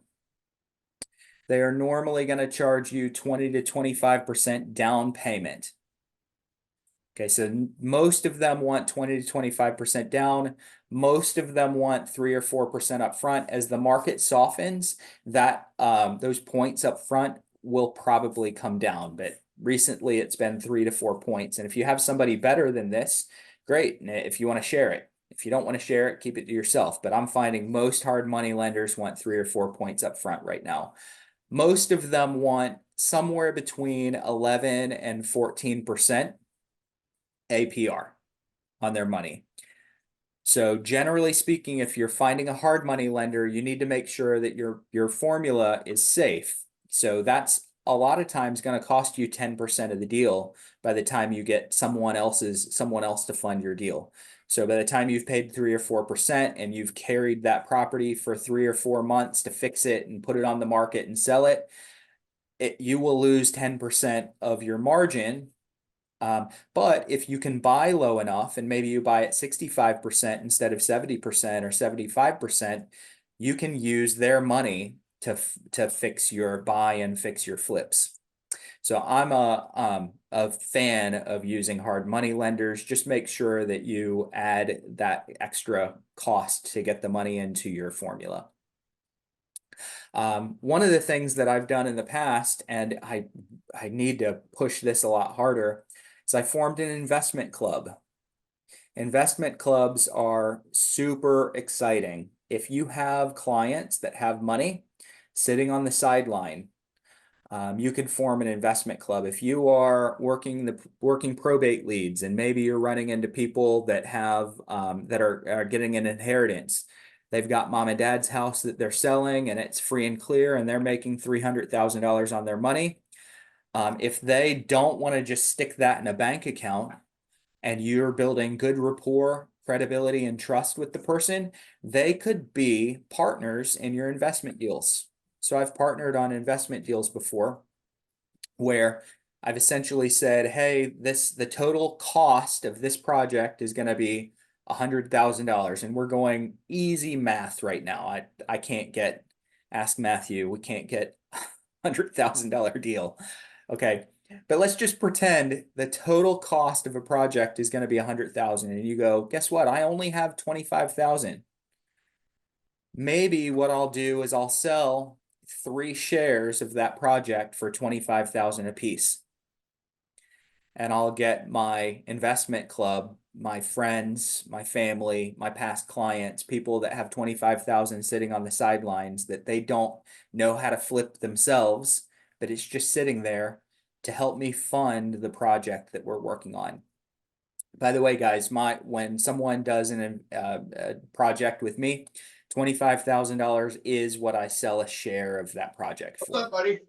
Speaker 1: They are normally going to charge you 20 to 25% down payment. Okay, so most of them want 20 to 25% down. Most of them want 3 or 4% up front. As the market softens, that those points up front will probably come down. But recently, it's been 3 to 4 points. And if you have somebody better than this, great. If you want to share it. If you don't want to share it, keep it to yourself. But I'm finding most hard money lenders want 3 or 4 points up front right now. Most of them want somewhere between 11 and 14% APR on their money. So generally speaking, if you're finding a hard money lender, you need to make sure that your formula is safe. So that's a lot of times going to cost you 10% of the deal by the time you get someone else to fund your deal. So by the time you've paid 3 or 4% and you've carried that property for 3 or 4 months to fix it and put it on the market and sell it, you will lose 10% of your margin. But if you can buy low enough, and maybe you buy at 65% instead of 70% or 75%, you can use their money to fix your buy and fix your flips. So I'm a fan of using hard money lenders. Just make sure that you add that extra cost to get the money into your formula. One of the things that I've done in the past, and I need to push this a lot harder, is I formed an investment club. Investment clubs are super exciting. If you have clients that have money sitting on the sideline, you can form an investment club. If you are working probate leads, and maybe you're running into people that have that are getting an inheritance. They've got mom and dad's house that they're selling and it's free and clear, and they're making $300,000 on their money. If they don't want to just stick that in a bank account, and you're building good rapport, credibility, and trust with the person, they could be partners in your investment deals. So I've partnered on investment deals before where I've essentially said, hey, the total cost of this project is going to be $100,000, and we're going easy math right now. I can't get, ask Matthew, we can't get $100,000 deal. Okay, but let's just pretend the total cost of a project is going to be 100,000, and you go, guess what? I only have 25,000. Maybe what I'll do is I'll sell 3 shares of that project for 25,000 a piece. And I'll get my investment club, my friends, my family, my past clients, people that have 25,000 sitting on the sidelines that they don't know how to flip themselves, but it's just sitting there to help me fund the project that we're working on. By the way, guys, when someone does a project with me, $25,000 is what I sell a share of that project for.
Speaker 5: What's up, buddy?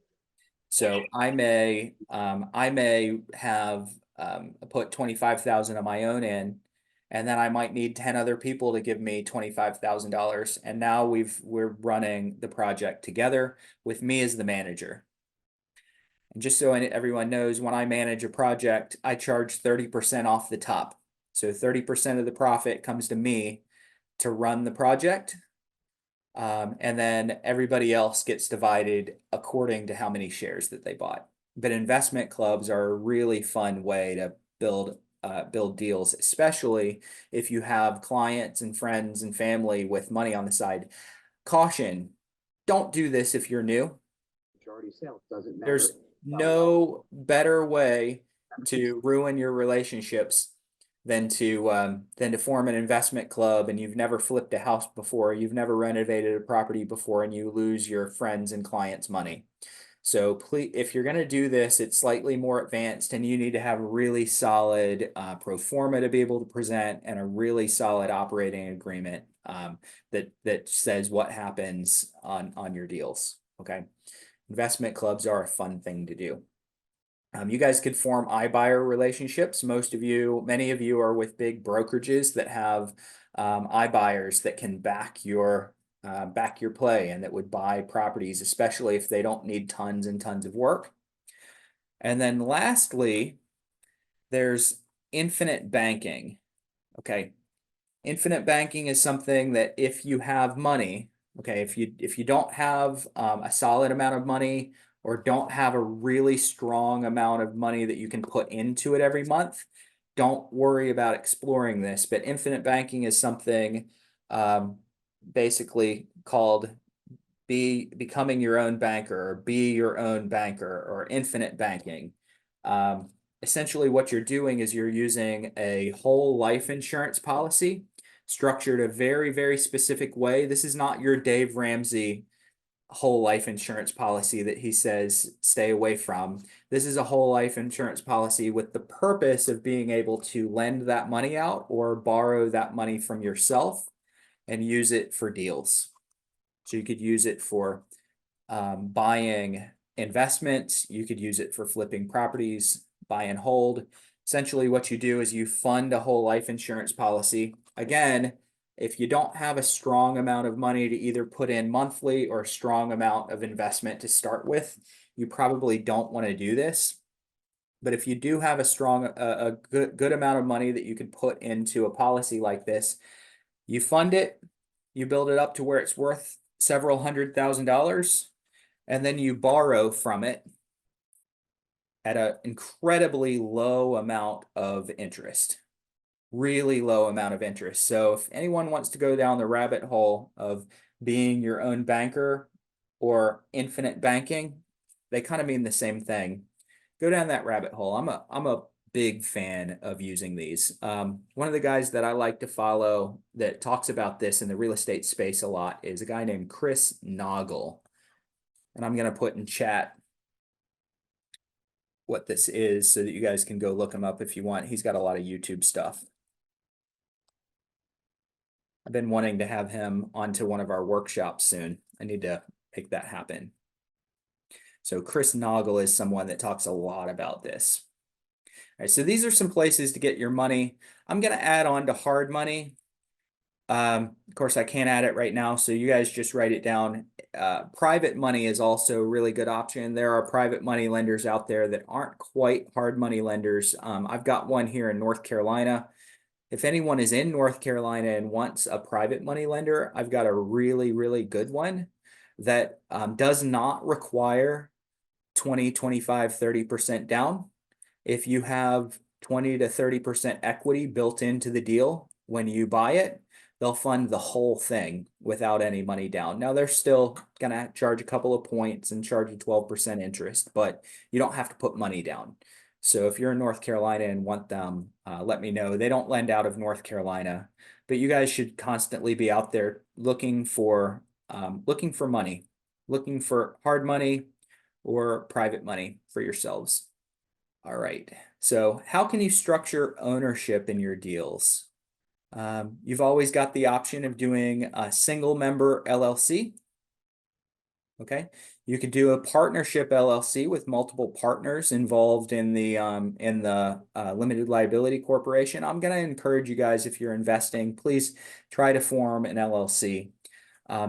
Speaker 1: So I may have put 25,000 of my own in, and then I might need 10 other people to give me $25,000. And now we're running the project together with me as the manager. And just so everyone knows, when I manage a project, I charge 30% off the top. So 30% of the profit comes to me to run the project. And then everybody else gets divided according to how many shares that they bought. But investment clubs are a really fun way to build deals, especially if you have clients and friends and family with money on the side. Caution, don't do this if you're new. There's no better way to ruin your relationships than to form an investment club, and you've never flipped a house before, you've never renovated a property before, and you lose your friends and clients' money. So please, if you're going to do this, it's slightly more advanced, and you need to have a really solid pro forma to be able to present, and a really solid operating agreement that says what happens on your deals. Okay, investment clubs are a fun thing to do. You guys could form iBuyer relationships. Many of you are with big brokerages that have iBuyers that can back your play, and that would buy properties, especially if they don't need tons and tons of work. And then lastly, there's infinite banking. Okay, infinite banking is something that if you have money, okay, if you don't have a solid amount of money, or don't have a really strong amount of money that you can put into it every month, don't worry about exploring this. But infinite banking is something basically called becoming your own banker, or be your own banker, or infinite banking. Essentially what you're doing is you're using a whole life insurance policy structured a very, very specific way. This is not your Dave Ramsey whole life insurance policy that he says stay away from. This is a whole life insurance policy with the purpose of being able to lend that money out or borrow that money from yourself and use it for deals. So you could use it for buying investments. You could use it for flipping properties, buy and hold. Essentially, what you do is you fund a whole life insurance policy. Again, if you don't have a strong amount of money to either put in monthly or a strong amount of investment to start with, you probably don't want to do this. But if you do have a strong, a good amount of money that you can put into a policy like this, you fund it, you build it up to where it's worth several $100,000, and then you borrow from it at an incredibly low amount of interest. Really low amount of interest. So if anyone wants to go down the rabbit hole of being your own banker or infinite banking, they kind of mean the same thing. Go down that rabbit hole. I'm a big fan of using these. One of the guys that I like to follow that talks about this in the real estate space a lot is a guy named Chris Noggle. And I'm going to put in chat what this is so that you guys can go look him up if you want. He's got a lot of YouTube stuff. I've been wanting to have him onto one of our workshops soon. I need to make that happen. So Chris Noggle is someone that talks a lot about this. All right, so these are some places to get your money. I'm going to add on to hard money. Of course, I can't add it right now, so you guys just write it down. Private money is also a really good option. There are private money lenders out there that aren't quite hard money lenders. I've got one here in North Carolina. If anyone is in North Carolina and wants a private money lender, I've got a really, really good one that does not require 20, 25, 30% down. If you have 20 to 30% equity built into the deal when you buy it, they'll fund the whole thing without any money down. Now, they're still going to charge a couple of points and charge you 12% interest, but you don't have to put money down. So if you're in North Carolina and want them, let me know. They don't lend out of North Carolina, but you guys should constantly be out there looking for money, looking for hard money or private money for yourselves. All right. So how can you structure ownership in your deals? You've always got the option of doing a single member LLC. Okay. You could do a partnership LLC with multiple partners involved in the limited liability corporation. I'm going to encourage you guys, if you're investing, please try to form an LLC.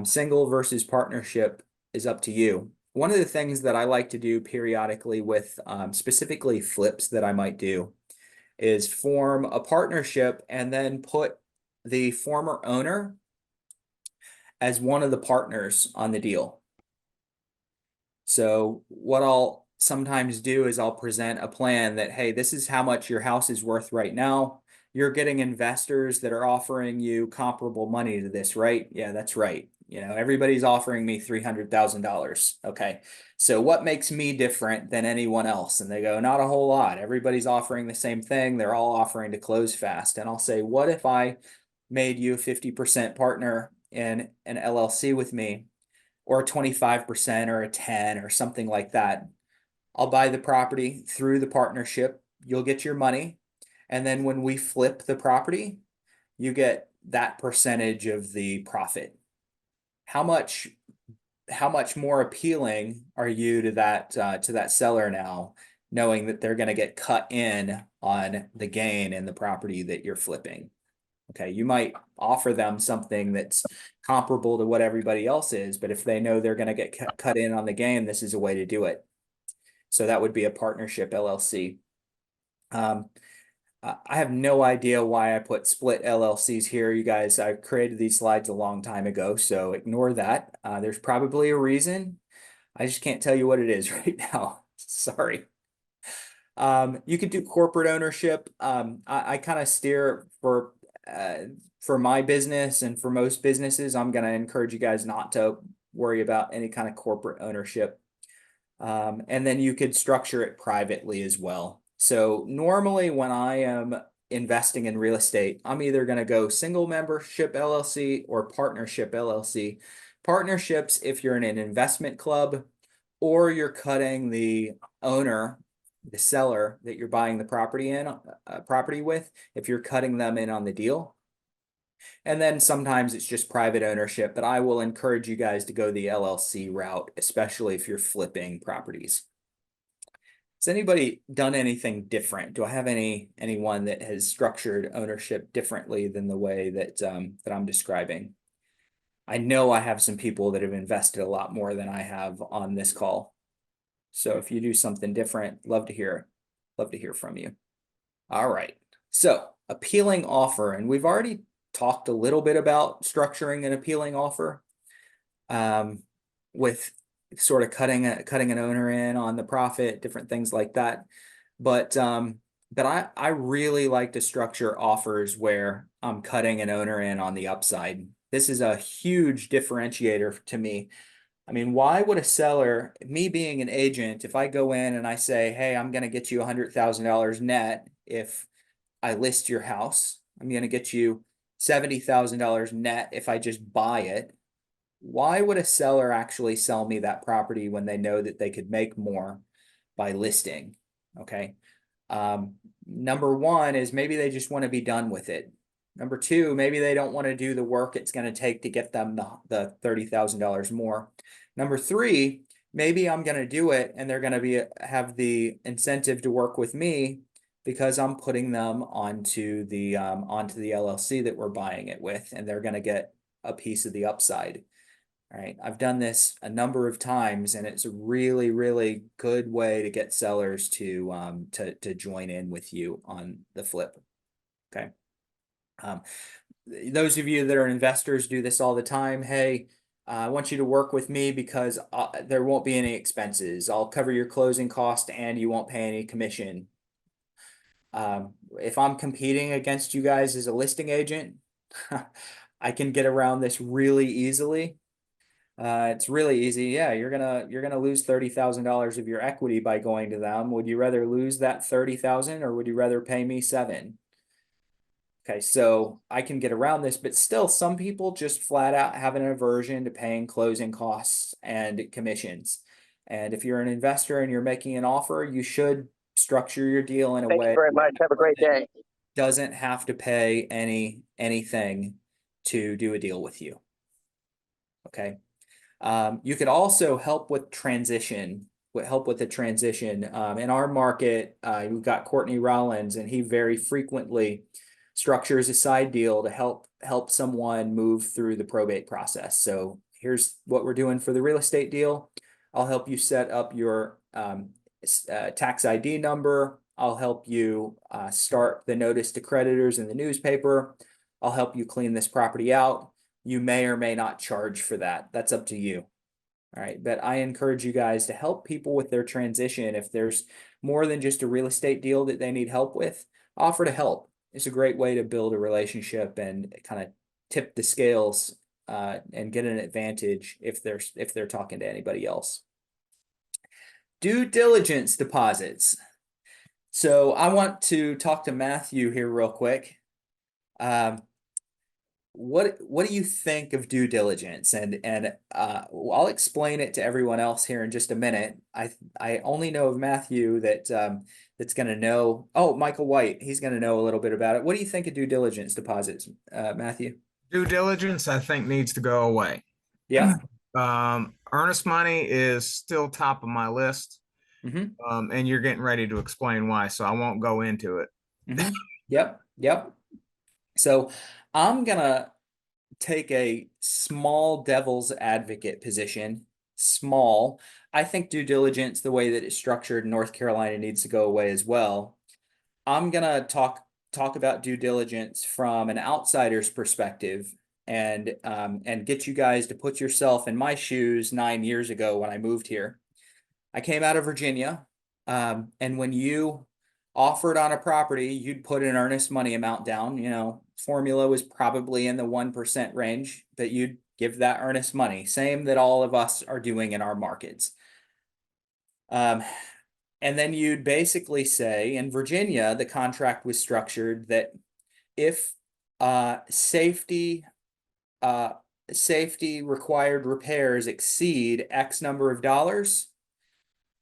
Speaker 1: Single versus partnership is up to you. One of the things that I like to do periodically with specifically flips that I might do is form a partnership and then put the former owner as one of the partners on the deal. So what I'll sometimes do is I'll present a plan that, hey, this is how much your house is worth right now. You're getting investors that are offering you comparable money to this, right? Yeah, that's right. You know, everybody's offering me $300,000. Okay. So what makes me different than anyone else? And they go, not a whole lot. Everybody's offering the same thing. They're all offering to close fast. And I'll say, what if I made you a 50% partner in an LLC with me, or a 25% or a 10 or something like that? I'll buy the property through the partnership. You'll get your money. And then when we flip the property, you get that percentage of the profit. How much more appealing are you to that seller now, knowing that they're going to get cut in on the gain in the property that you're flipping? Okay, you might offer them something that's comparable to what everybody else is, but if they know they're going to get cut in on the gain, this is a way to do it. So that would be a partnership LLC. I have no idea why I put split LLCs here, you guys. I created these slides a long time ago, so ignore that. There's probably a reason. I just can't tell you what it is right now. Sorry. You could do corporate ownership. I kind of steer for my business and for most businesses. I'm going to encourage you guys not to worry about any kind of corporate ownership. And then you could structure it privately as well. So normally when I am investing in real estate, I'm either going to go single membership LLC or partnership LLC. Partnerships, if you're in an investment club or you're cutting the owner, the seller that you're buying the property with, if you're cutting them in on the deal. And then sometimes it's just private ownership, but I will encourage you guys to go the LLC route, especially if you're flipping properties. Has anybody done anything different? Do I have anyone that has structured ownership differently than the way that that I'm describing? I know I have some people that have invested a lot more than I have on this call. So if you do something different, love to hear it. Love to hear from you. All right. So appealing offer, and we've already talked a little bit about structuring an appealing offer, with sort of cutting an owner in on the profit, different things like that. But I really like to structure offers where I'm cutting an owner in on the upside. This is a huge differentiator to me. I mean, why would a seller, me being an agent, if I go in and I say, hey, I'm going to get you $100,000 net if I list your house, I'm going to get you $70,000 net if I just buy it. Why would a seller actually sell me that property when they know that they could make more by listing? Okay. Number one is maybe they just want to be done with it. Number two, maybe they don't want to do the work it's going to take to get them the $30,000 more. Number three, maybe I'm going to do it and they're going to have the incentive to work with me because I'm putting them onto the LLC that we're buying it with, and they're going to get a piece of the upside. All right, I've done this a number of times, and it's a really, really good way to get sellers to join in with you on the flip. Okay. Those of you that are investors do this all the time. Hey, I want you to work with me because there won't be any expenses. I'll cover your closing cost and you won't pay any commission. If I'm competing against you guys as a listing agent, I can get around this really easily. It's really easy. Yeah, you're gonna lose $30,000 of your equity by going to them. Would you rather lose that 30,000 or would you rather pay me 7? Okay, so I can get around this, but still some people just flat out have an aversion to paying closing costs and commissions. And if you're an investor and you're making an offer, you should structure your deal in a way.
Speaker 6: Thank you very much. Have a great day.
Speaker 1: Doesn't have to pay anything to do a deal with you. Okay. You could also help with transition, the transition. In our market, we've got Courtney Rollins, and he very frequently structures a side deal to help someone move through the probate process. So here's what we're doing for the real estate deal. I'll help you set up your tax ID number. I'll help you start the notice to creditors in the newspaper. I'll help you clean this property out. You may or may not charge for that. That's up to you. All right. But I encourage you guys to help people with their transition. If there's more than just a real estate deal that they need help with, offer to help. It's a great way to build a relationship and kind of tip the scales and get an advantage if they're talking to anybody else. Due diligence deposits. So I want to talk to Matthew here real quick. What do you think of due diligence? And I'll explain it to everyone else here in just a minute. I only know of Matthew that's going to know. Oh, Michael White, he's going to know a little bit about it. What do you think of due diligence deposits, Matthew?
Speaker 5: Due diligence, I think, needs to go away.
Speaker 1: Yeah.
Speaker 5: Earnest money is still top of my list.
Speaker 1: Mm-hmm.
Speaker 5: And you're getting ready to explain why, so I won't go into it.
Speaker 1: Mm-hmm. Yep. So I'm gonna take a small devil's advocate position. Small. I think due diligence, the way that it's structured in North Carolina, needs to go away as well. I'm gonna talk about due diligence from an outsider's perspective and get you guys to put yourself in my shoes 9 years ago when I moved here. I came out of Virginia, and when you offered on a property, you'd put an earnest money amount down. You know, formula was probably in the 1% range, but you'd give that earnest money. Same that all of us are doing in our markets. And then you'd basically say, in Virginia, the contract was structured that if safety required repairs exceed X number of dollars,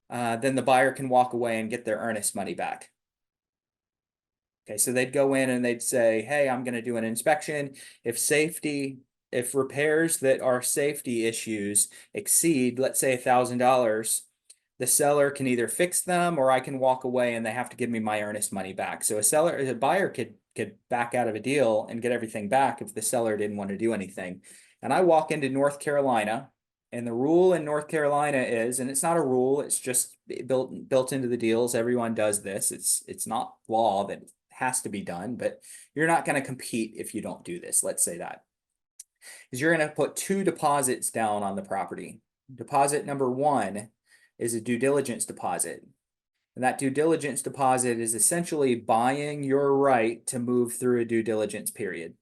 Speaker 1: then the buyer can walk away and get their earnest money back. Okay, so they'd go in and they'd say, hey, I'm going to do an inspection. If repairs that are safety issues exceed, let's say $1,000, the seller can either fix them or I can walk away and they have to give me my earnest money back. So a buyer could back out of a deal and get everything back if the seller didn't want to do anything. And I walk into North Carolina, and the rule in North Carolina is, and it's not a rule, it's just built into the deals. Everyone does this. It's not law that has to be done, but you're not going to compete if you don't do this. Let's say that is you're going to put 2 deposits down on the property. Deposit number 1 is a due diligence deposit. And that due diligence deposit is essentially buying your right to move through a due diligence period.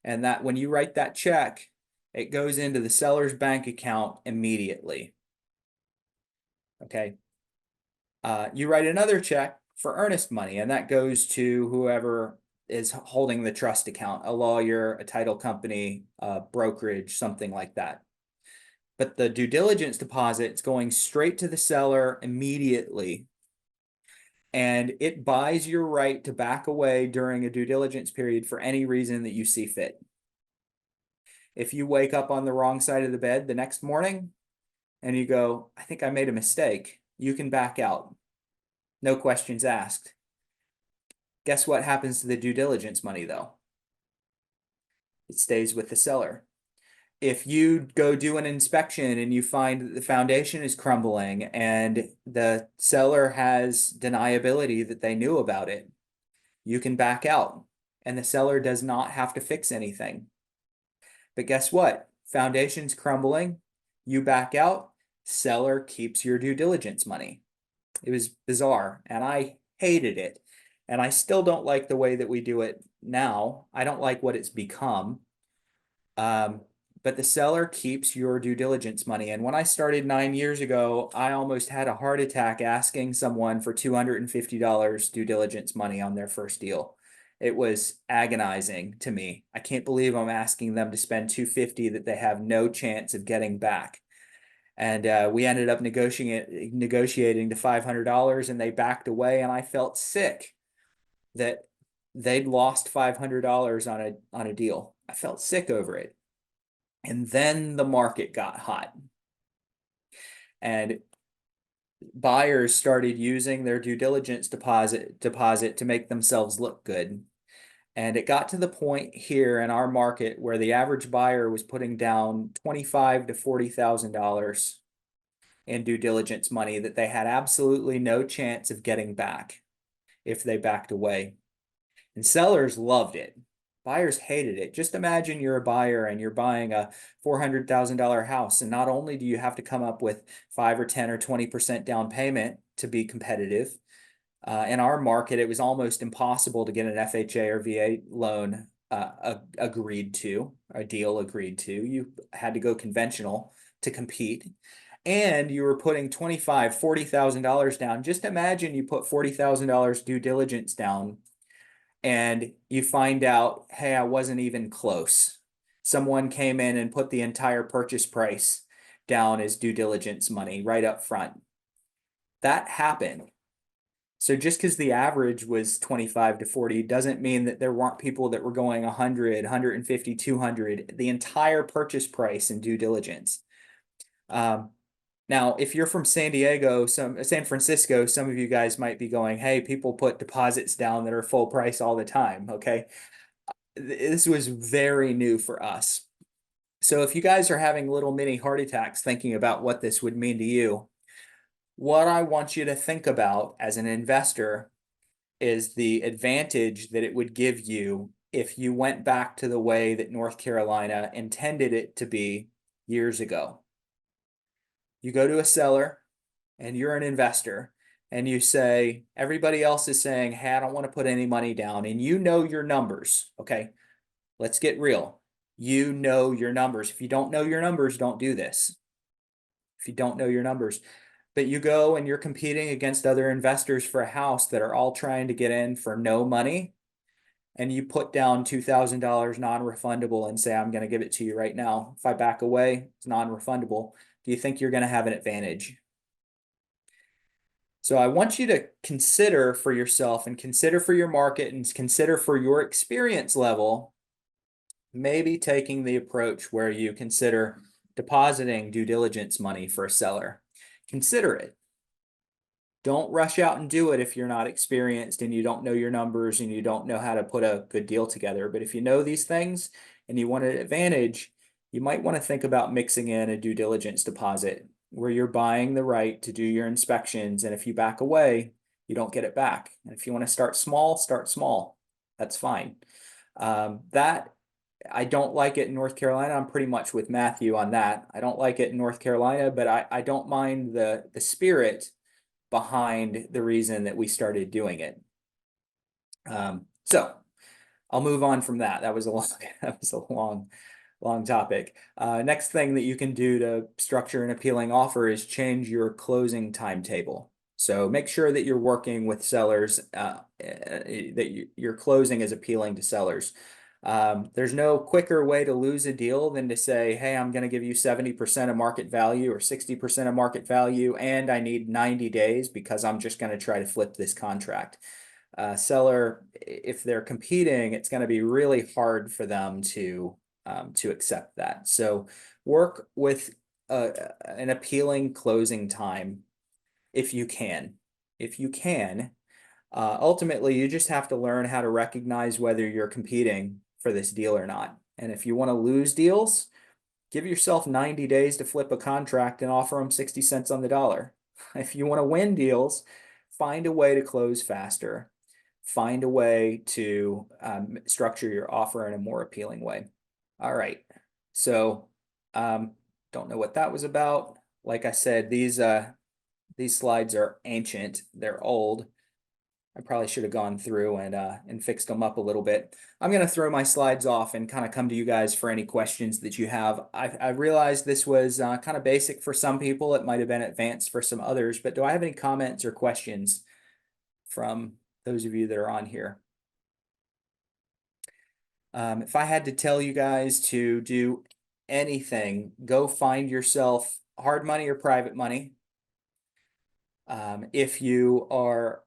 Speaker 1: And that when you write that check, it goes into the seller's bank account immediately. Okay. You write another check for earnest money, and that goes to whoever is holding the trust account, a lawyer, a title company, a brokerage, something like that. But the due diligence deposit is going straight to the seller immediately. And it buys your right to back away during a due diligence period for any reason that you see fit. If you wake up on the wrong side of the bed the next morning and you go, I think I made a mistake, you can back out. No questions asked. Guess what happens to the due diligence money, though? It stays with the seller. If you go do an inspection and you find that the foundation is crumbling and the seller has deniability that they knew about it, you can back out and the seller does not have to fix anything. But guess what? Foundation's crumbling, you back out, seller keeps your due diligence money. It was bizarre and I hated it. And I still don't like the way that we do it now. I don't like what it's become. But the seller keeps your due diligence money. And when I started 9 years ago, I almost had a heart attack asking someone for $250 due diligence money on their first deal. It was agonizing to me. I can't believe I'm asking them to spend $250 that they have no chance of getting back. And we ended up negotiating to $500, and they backed away, and I felt sick that they'd lost $500 on a deal. I felt sick over it. And then the market got hot. And buyers started using their due diligence deposit to make themselves look good. And it got to the point here in our market where the average buyer was putting down $25,000 to $40,000 in due diligence money that they had absolutely no chance of getting back if they backed away. And sellers loved it. Buyers hated it. Just imagine you're a buyer and you're buying a $400,000 house, and not only do you have to come up with 5 or 10 or 20% down payment to be competitive. In our market, it was almost impossible to get an FHA or VA loan agreed to, a deal agreed to. You had to go conventional to compete. And you were putting $25,000, $40,000 down. Just imagine you put $40,000 due diligence down and you find out, hey, I wasn't even close. Someone came in and put the entire purchase price down as due diligence money right up front. That happened. So just because the average was 25 to 40 doesn't mean that there weren't people that were going 100, 150, 200, the entire purchase price in due diligence. Now, if you're from San Francisco, some of you guys might be going, hey, people put deposits down that are full price all the time, okay? This was very new for us. So if you guys are having little mini heart attacks thinking about what this would mean to you, what I want you to think about as an investor is the advantage that it would give you if you went back to the way that North Carolina intended it to be years ago. You go to a seller and you're an investor and you say, everybody else is saying, hey, I don't want to put any money down. And you know your numbers. Okay, let's get real. You know your numbers. If you don't know your numbers, don't do this. If you don't know your numbers, but you go and you're competing against other investors for a house that are all trying to get in for no money, and you put down $2,000 non-refundable and say, I'm going to give it to you right now. If I back away, it's non-refundable. Do you think you're going to have an advantage? So I want you to consider for yourself and consider for your market and consider for your experience level, maybe taking the approach where you consider depositing due diligence money for a seller. Consider it. Don't rush out and do it if you're not experienced and you don't know your numbers and you don't know how to put a good deal together. But if you know these things and you want an advantage, you might want to think about mixing in a due diligence deposit where you're buying the right to do your inspections. And if you back away, you don't get it back. And if you want to start small, start small. That's fine. That I don't like it in North Carolina. I'm pretty much with Matthew on that. I don't like it in North Carolina, but I don't mind the spirit behind the reason that we started doing it. So I'll move on from that. That was a long topic. Next thing that you can do to structure an appealing offer is change your closing timetable. So make sure that you're working with sellers, that your closing is appealing to sellers. There's no quicker way to lose a deal than to say, hey, I'm going to give you 70% of market value or 60% of market value, and I need 90 days because I'm just going to try to flip this contract. Seller, if they're competing, it's going to be really hard for them to accept that. So work with an appealing closing time if you can. If you can, ultimately, you just have to learn how to recognize whether you're competing for this deal or not. And if you want to lose deals, give yourself 90 days to flip a contract and offer them 60 cents on the dollar. If you want to win deals, find a way to close faster. Find a way to structure your offer in a more appealing way. All right. So don't know what that was about. Like I said, these slides are ancient. They're old. I probably should have gone through and fixed them up a little bit. I'm going to throw my slides off and kind of come to you guys for any questions that you have. I realized this was kind of basic for some people. It might have been advanced for some others, but do I have any comments or questions from those of you that are on here? If I had to tell you guys to do anything, go find yourself hard money or private money. If you are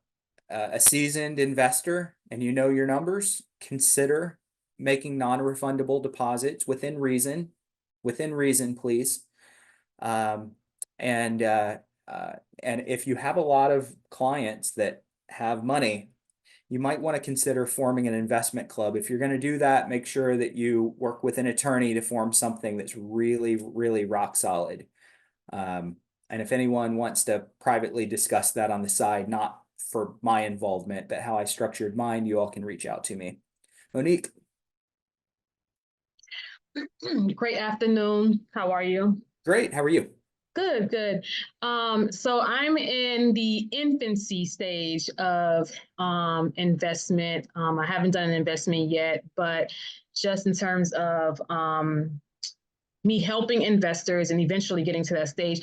Speaker 1: a seasoned investor and you know your numbers, consider making non-refundable deposits within reason, please. And if you have a lot of clients that have money, you might want to consider forming an investment club. If you're going to do that, make sure that you work with an attorney to form something that's really, really rock solid. And if anyone wants to privately discuss that on the side, not for my involvement, but how I structured mine, you all can reach out to me. Monique.
Speaker 6: Great afternoon. How are you?
Speaker 1: Great. How are you?
Speaker 6: Good, good. So I'm in the infancy stage of investment. I haven't done an investment yet, but just in terms of me helping investors and eventually getting to that stage,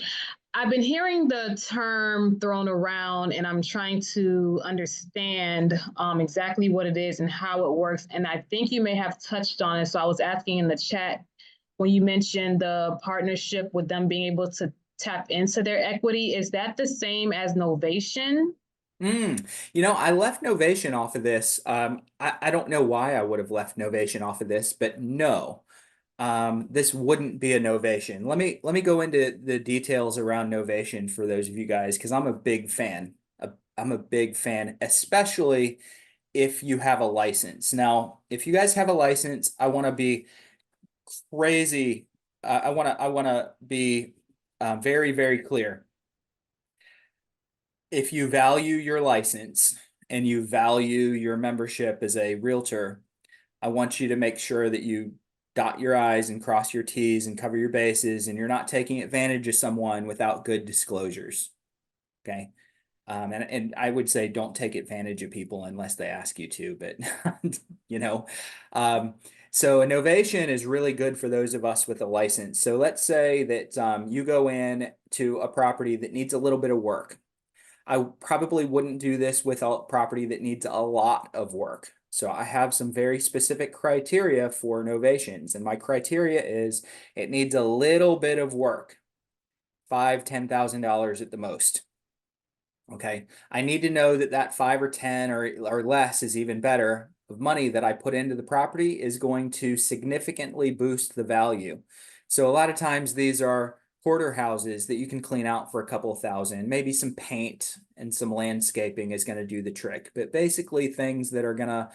Speaker 6: I've been hearing the term thrown around and I'm trying to understand exactly what it is and how it works. And I think you may have touched on it. So I was asking in the chat when you mentioned the partnership with them being able to tap into their equity. Is that the same as Novation?
Speaker 1: I left Novation off of this. I don't know why I would have left Novation off of this, but no. This wouldn't be a Novation. Let me go into the details around Novation for those of you guys, because I'm a big fan. I'm a big fan, especially if you have a license. Now, if you guys have a license, I want to be crazy. I want to be very, very clear. If you value your license and you value your membership as a realtor, I want you to make sure that you dot your I's and cross your T's and cover your bases, and you're not taking advantage of someone without good disclosures. Okay. And I would say don't take advantage of people unless they ask you to, but so Novation is really good for those of us with a license. So let's say that you go in to a property that needs a little bit of work. I probably wouldn't do this with a property that needs a lot of work. So I have some very specific criteria for novations, and my criteria is it needs a little bit of work, $5,000, $10,000 at the most. Okay, I need to know that that 5 or 10 or less is even better of money that I put into the property is going to significantly boost the value. So a lot of times these are hoarder houses that you can clean out for a couple of thousand, maybe some paint and some landscaping is going to do the trick, but basically things that are going to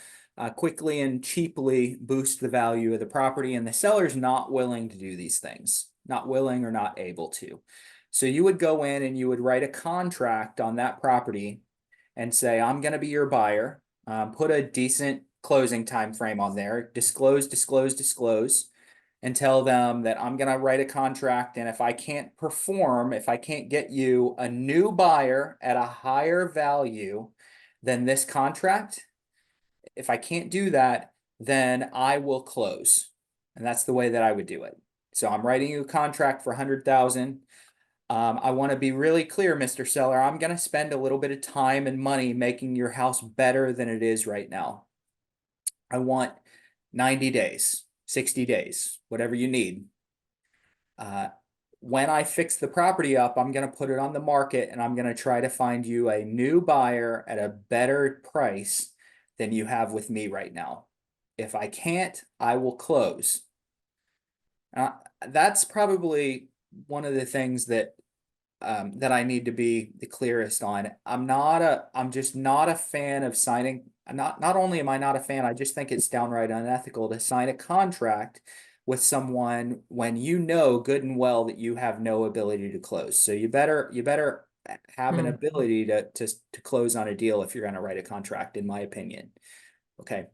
Speaker 1: quickly and cheaply boost the value of the property, and the seller's not willing to do these things, not willing or not able to. So you would go in and you would write a contract on that property and say, I'm going to be your buyer. Put a decent closing time frame on there, disclose, and tell them that I'm going to write a contract. And if I can't perform, if I can't get you a new buyer at a higher value than this contract, if I can't do that, then I will close. And that's the way that I would do it. So I'm writing you a contract for 100,000. I want to be really clear, Mr. Seller, I'm going to spend a little bit of time and money making your house better than it is right now. I want 90 days, 60 days, whatever you need. When I fix the property up, I'm going to put it on the market and I'm going to try to find you a new buyer at a better price than you have with me right now. If I can't, I will close. That's probably one of the things that that I need to be the clearest on. I'm just not a fan of signing. Not only am I not a fan, I just think it's downright unethical to sign a contract with someone when you know good and well that you have no ability to close. So you better have an ability to close on a deal if you're going to write a contract, in my opinion. Okay.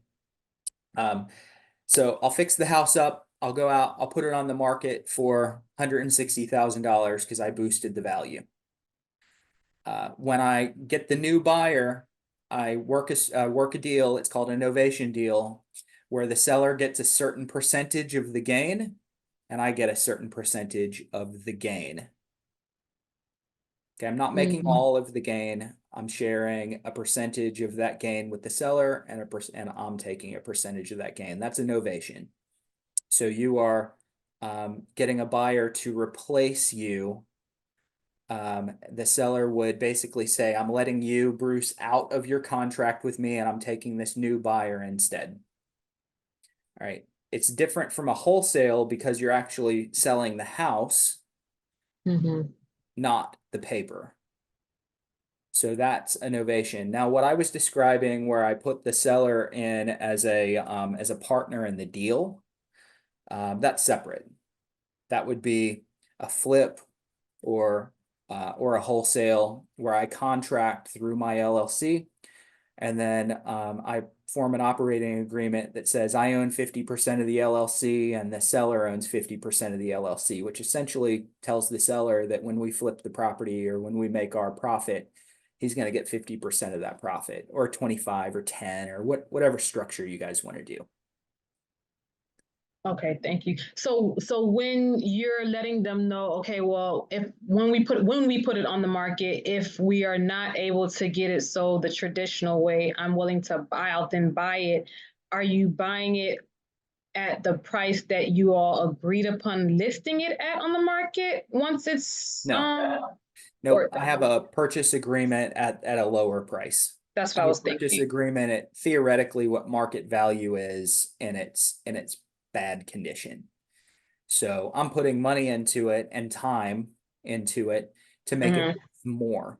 Speaker 1: So I'll fix the house up. I'll go out, I'll put it on the market for $160,000 because I boosted the value. When I get the new buyer, I work a deal. It's called a novation deal, where the seller gets a certain percentage of the gain, and I get a certain percentage of the gain. Okay, I'm not making all of the gain. I'm sharing a percentage of that gain with the seller, and I'm taking a percentage of that gain. That's a novation. So you are getting a buyer to replace you. The seller would basically say, I'm letting you, Bruce, out of your contract with me, and I'm taking this new buyer instead. All right. It's different from a wholesale because you're actually selling the house, not the paper. So that's a novation. Now, what I was describing where I put the seller in as a partner in the deal, that's separate. That would be a flip or a wholesale where I contract through my LLC, and then I form an operating agreement that says I own 50% of the LLC and the seller owns 50% of the LLC, which essentially tells the seller that when we flip the property or when we make our profit, he's going to get 50% of that profit, or 25 or 10 or whatever structure you guys want to do.
Speaker 6: Okay, thank you. So when you're letting them know, okay, well, when we put it on the market, if we are not able to get it sold the traditional way, I'm willing to buy it. Are you buying it at the price that you all agreed upon listing it at on the market once it's
Speaker 1: No, I have a purchase agreement at a lower price.
Speaker 6: That's what I was thinking.
Speaker 1: Purchase agreement at theoretically what market value is in its bad condition. So I'm putting money into it and time into it to make it more.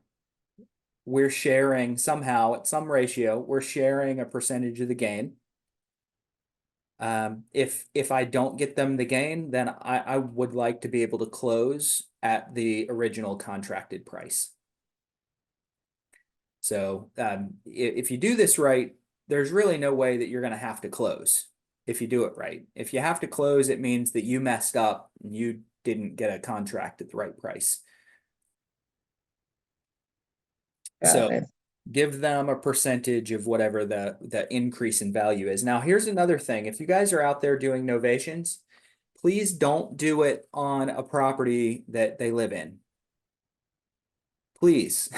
Speaker 1: We're sharing somehow at some ratio, we're sharing a percentage of the gain. If I don't get them the gain, then I would like to be able to close at the original contracted price. So if you do this right, there's really no way that you're going to have to close if you do it right. If you have to close, it means that you messed up and you didn't get a contract at the right price. So give them a percentage of whatever the increase in value is. Now, here's another thing. If you guys are out there doing novations, please don't do it on a property that they live in. Please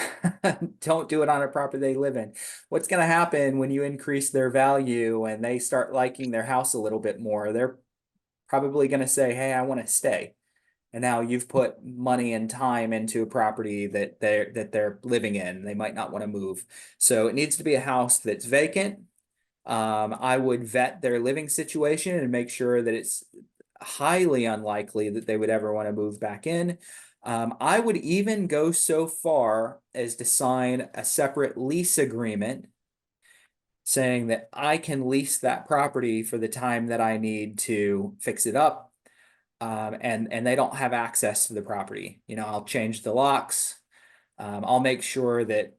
Speaker 1: don't do it on a property they live in. What's going to happen when you increase their value and they start liking their house a little bit more? They're probably going to say, hey, I want to stay. And now you've put money and time into a property that they're living in. They might not want to move. So it needs to be a house that's vacant. I would vet their living situation and make sure that it's highly unlikely that they would ever want to move back in. I would even go so far as to sign a separate lease agreement saying that I can lease that property for the time that I need to fix it up. And they don't have access to the property. You know, I'll change the locks. I'll make sure that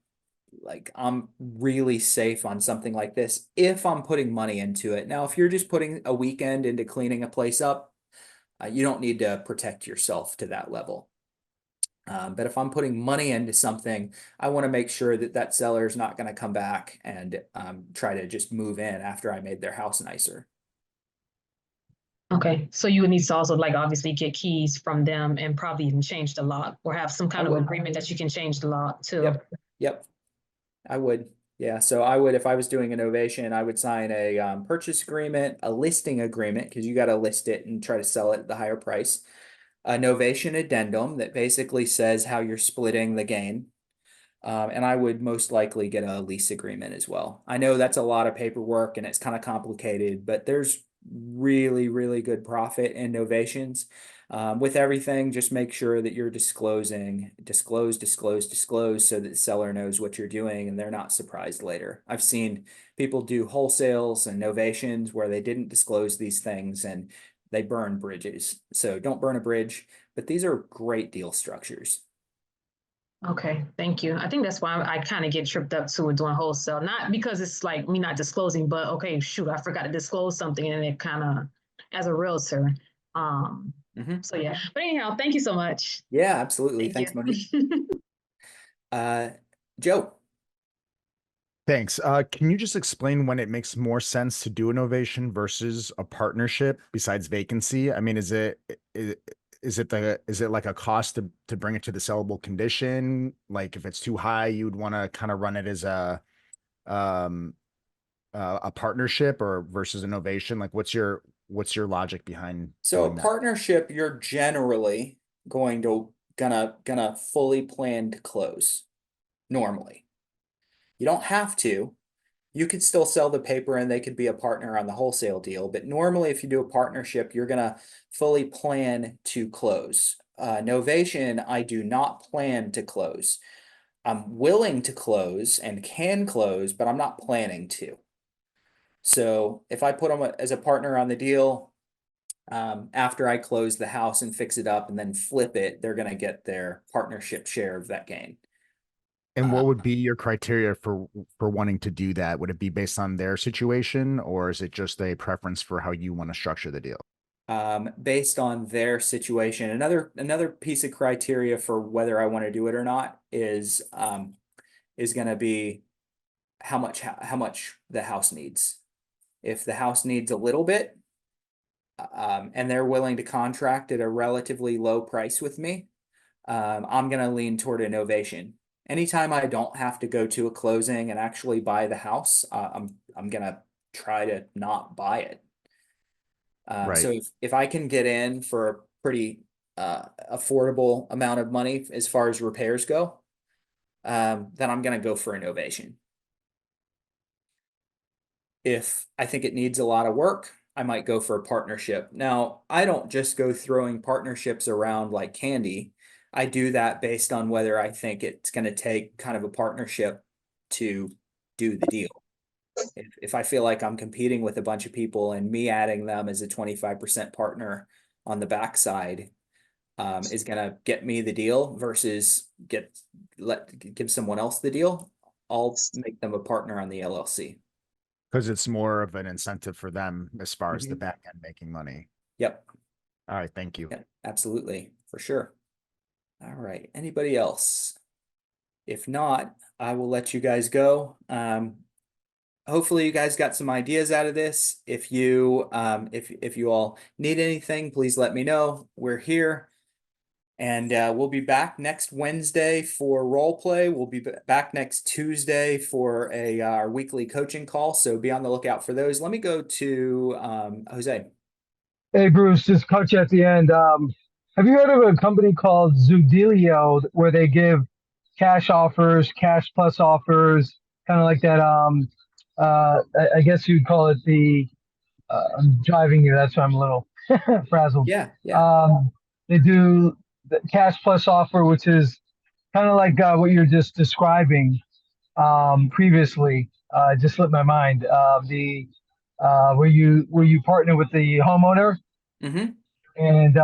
Speaker 1: like I'm really safe on something like this if I'm putting money into it. Now, if you're just putting a weekend into cleaning a place up, you don't need to protect yourself to that level. But if I'm putting money into something, I want to make sure that that seller is not going to come back and try to just move in after I made their house nicer.
Speaker 6: Okay, so you would need to also like obviously get keys from them and probably even change the lock or have some kind of
Speaker 1: would.
Speaker 6: agreement that you can change the lock too.
Speaker 1: Yep. I would. Yeah. So I would, if I was doing an ovation, I would sign a purchase agreement, a listing agreement, because you got to list it and try to sell it at the higher price. A novation addendum that basically says how you're splitting the gain. And I would most likely get a lease agreement as well. I know that's a lot of paperwork and it's kind of complicated, but there's really, really good profit in novations. With everything, just make sure that you're disclose, disclose, so that the seller knows what you're doing and they're not surprised later. I've seen people do wholesales and novations where they didn't disclose these things and they burn bridges. So don't burn a bridge, but these are great deal structures.
Speaker 6: Okay, thank you. I think that's why I kind of get tripped up too with doing wholesale. Not because it's like me not disclosing, but okay, shoot, I forgot to disclose something and it kind of, as a realtor. So yeah, but anyhow, thank you so much.
Speaker 1: Yeah, absolutely.
Speaker 6: Thank
Speaker 1: Thanks,
Speaker 6: you.
Speaker 1: Monique. Joe.
Speaker 2: Thanks. Can you just explain when it makes more sense to do an ovation versus a partnership besides vacancy? I mean, is it like a cost to bring it to the sellable condition? Like if it's too high, you'd want to kind of run it as a partnership or versus an ovation? Like what's your logic behind
Speaker 1: So a
Speaker 2: doing that?
Speaker 1: partnership, you're generally going to gonna fully plan to close normally. You don't have to. You could still sell the paper and they could be a partner on the wholesale deal. But normally if you do a partnership, you're gonna fully plan to close. Novation, I do not plan to close. I'm willing to close and can close, but I'm not planning to. So if I put them as a partner on the deal, after I close the house and fix it up and then flip it, they're going to get their partnership share of that gain.
Speaker 2: And what would be your criteria for wanting to do that? Would it be based on their situation, or is it just a preference for how you want to structure the deal?
Speaker 1: Based on their situation. Another piece of criteria for whether I want to do it or not is going to be how much the house needs. If the house needs a little bit, and they're willing to contract at a relatively low price with me, I'm going to lean toward a novation. Anytime I don't have to go to a closing and actually buy the house, I'm going to try to not buy it.
Speaker 2: Right.
Speaker 1: So if I can get in for a pretty affordable amount of money as far as repairs go, then I'm going to go for a novation. If I think it needs a lot of work, I might go for a partnership. Now, I don't just go throwing partnerships around like candy. I do that based on whether I think it's going to take kind of a partnership to do the deal. If I feel like I'm competing with a bunch of people and me adding them as a 25% partner on the backside is going to get me the deal versus give someone else the deal, I'll make them a partner on the LLC.
Speaker 2: Because it's more of an incentive for them as far as the back end making money.
Speaker 1: Yep.
Speaker 2: All right. Thank you.
Speaker 1: Yeah, absolutely. For sure. All right. Anybody else? If not, I will let you guys go. Hopefully you guys got some ideas out of this. If you all need anything, please let me know. We're here. And we'll be back next Wednesday for role play. We'll be back next Tuesday for our weekly coaching call. So be on the lookout for those. Let me go to Jose.
Speaker 7: Hey, Bruce, just coach at the end. Have you heard of a company called Zudilio where they give cash offers, cash plus offers, kind of like that? I guess you'd call it the. I'm driving here, that's why I'm a little frazzled.
Speaker 1: Yeah, yeah.
Speaker 7: They do the cash plus offer, which is kind of like what you're just describing previously. Just slipped my mind. The where you partner with the homeowner
Speaker 1: Mm-hmm.
Speaker 7: and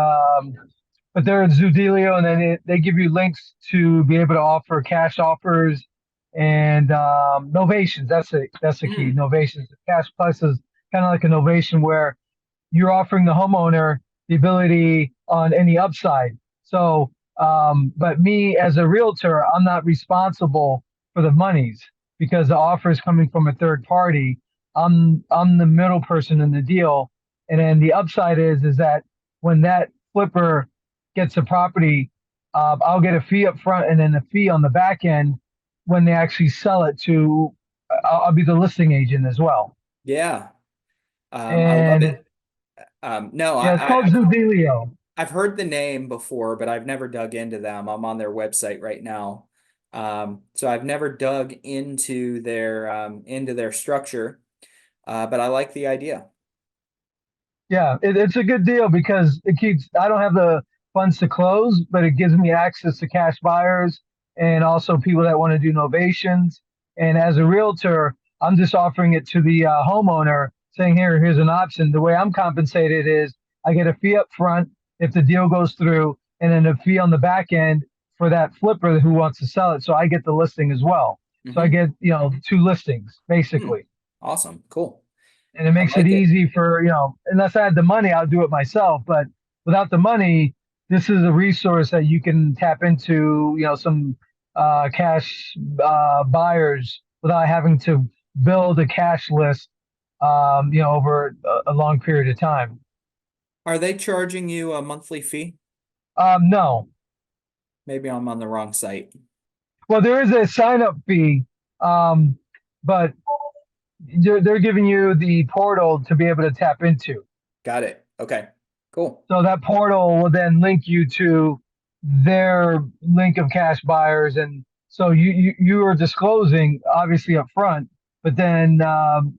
Speaker 7: but they're at Zudilio, and then they give you links to be able to offer cash offers and novations. That's the key.
Speaker 1: Mm.
Speaker 7: Novations. Cash plus is kind of like a novation where you're offering the homeowner the ability on any upside. So, but me as a realtor, I'm not responsible for the monies because the offer is coming from a third party. I'm the middle person in the deal, and then the upside is that when that flipper gets the property, I'll get a fee up front and then a fee on the back end when they actually sell it to. I'll be the listing agent as well.
Speaker 1: Yeah. I love
Speaker 7: And
Speaker 1: it. No,
Speaker 7: yeah, it's called Zudilio.
Speaker 1: I've heard the name before, but I've never dug into them. I'm on their website right now. So I've never dug into their structure. But I like the idea.
Speaker 7: Yeah, it's a good deal because it keeps, I don't have the funds to close, but it gives me access to cash buyers and also people that want to do novations. And as a realtor, I'm just offering it to the homeowner saying, here's an option. The way I'm compensated is I get a fee up front if the deal goes through, and then a fee on the back end for that flipper who wants to sell it. So I get the listing as well. So I get, two listings basically.
Speaker 1: Awesome. Cool.
Speaker 7: And it makes it easy for, unless I had the money, I'll do it myself. But without the money, this is a resource that you can tap into, some cash buyers without having to build a cash list, over a long period of time.
Speaker 1: Are they charging you a monthly fee?
Speaker 7: No.
Speaker 1: Maybe I'm on the wrong site.
Speaker 7: Well, there is a sign up fee, but they're giving you the portal to be able to tap into.
Speaker 1: Got it. Okay, cool.
Speaker 7: So that portal will then link you to their link of cash buyers, and so you are disclosing obviously up front, but then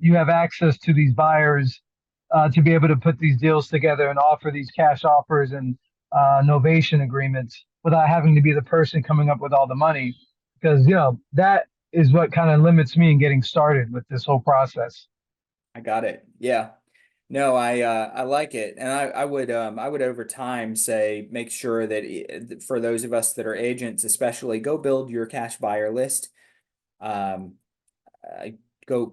Speaker 7: you have access to these buyers to be able to put these deals together and offer these cash offers and novation agreements without having to be the person coming up with all the money, because that is what kind of limits me in getting started with this whole process.
Speaker 1: I got it. Yeah. No, I like it. And I would over time say make sure that for those of us that are agents, especially, go build your cash buyer list. Go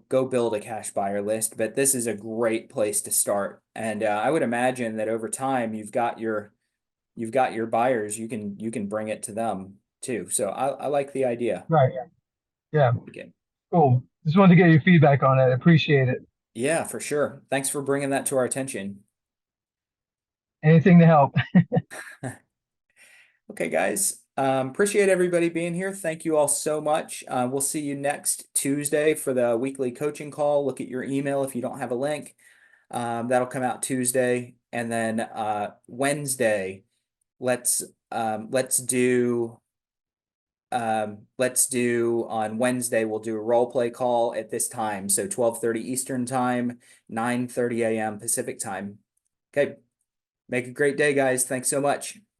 Speaker 1: build a cash buyer list, but this is a great place to start. And I would imagine that over time you've got your buyers, you can bring it to them too. So I like the idea.
Speaker 7: Right. Yeah. Cool. Just wanted to get your feedback on it. Appreciate it.
Speaker 1: Yeah, for sure. Thanks for bringing that to our attention.
Speaker 7: Anything to help.
Speaker 1: Okay, guys. Appreciate everybody being here. Thank you all so much. We'll see you next Tuesday for the weekly coaching call. Look at your email if you don't have a link. That'll come out Tuesday. And then Wednesday, let's do on Wednesday, we'll do a role play call at this time. So 12:30 Eastern time, 9:30 a.m. Pacific time. Okay. Make a great day, guys. Thanks so much.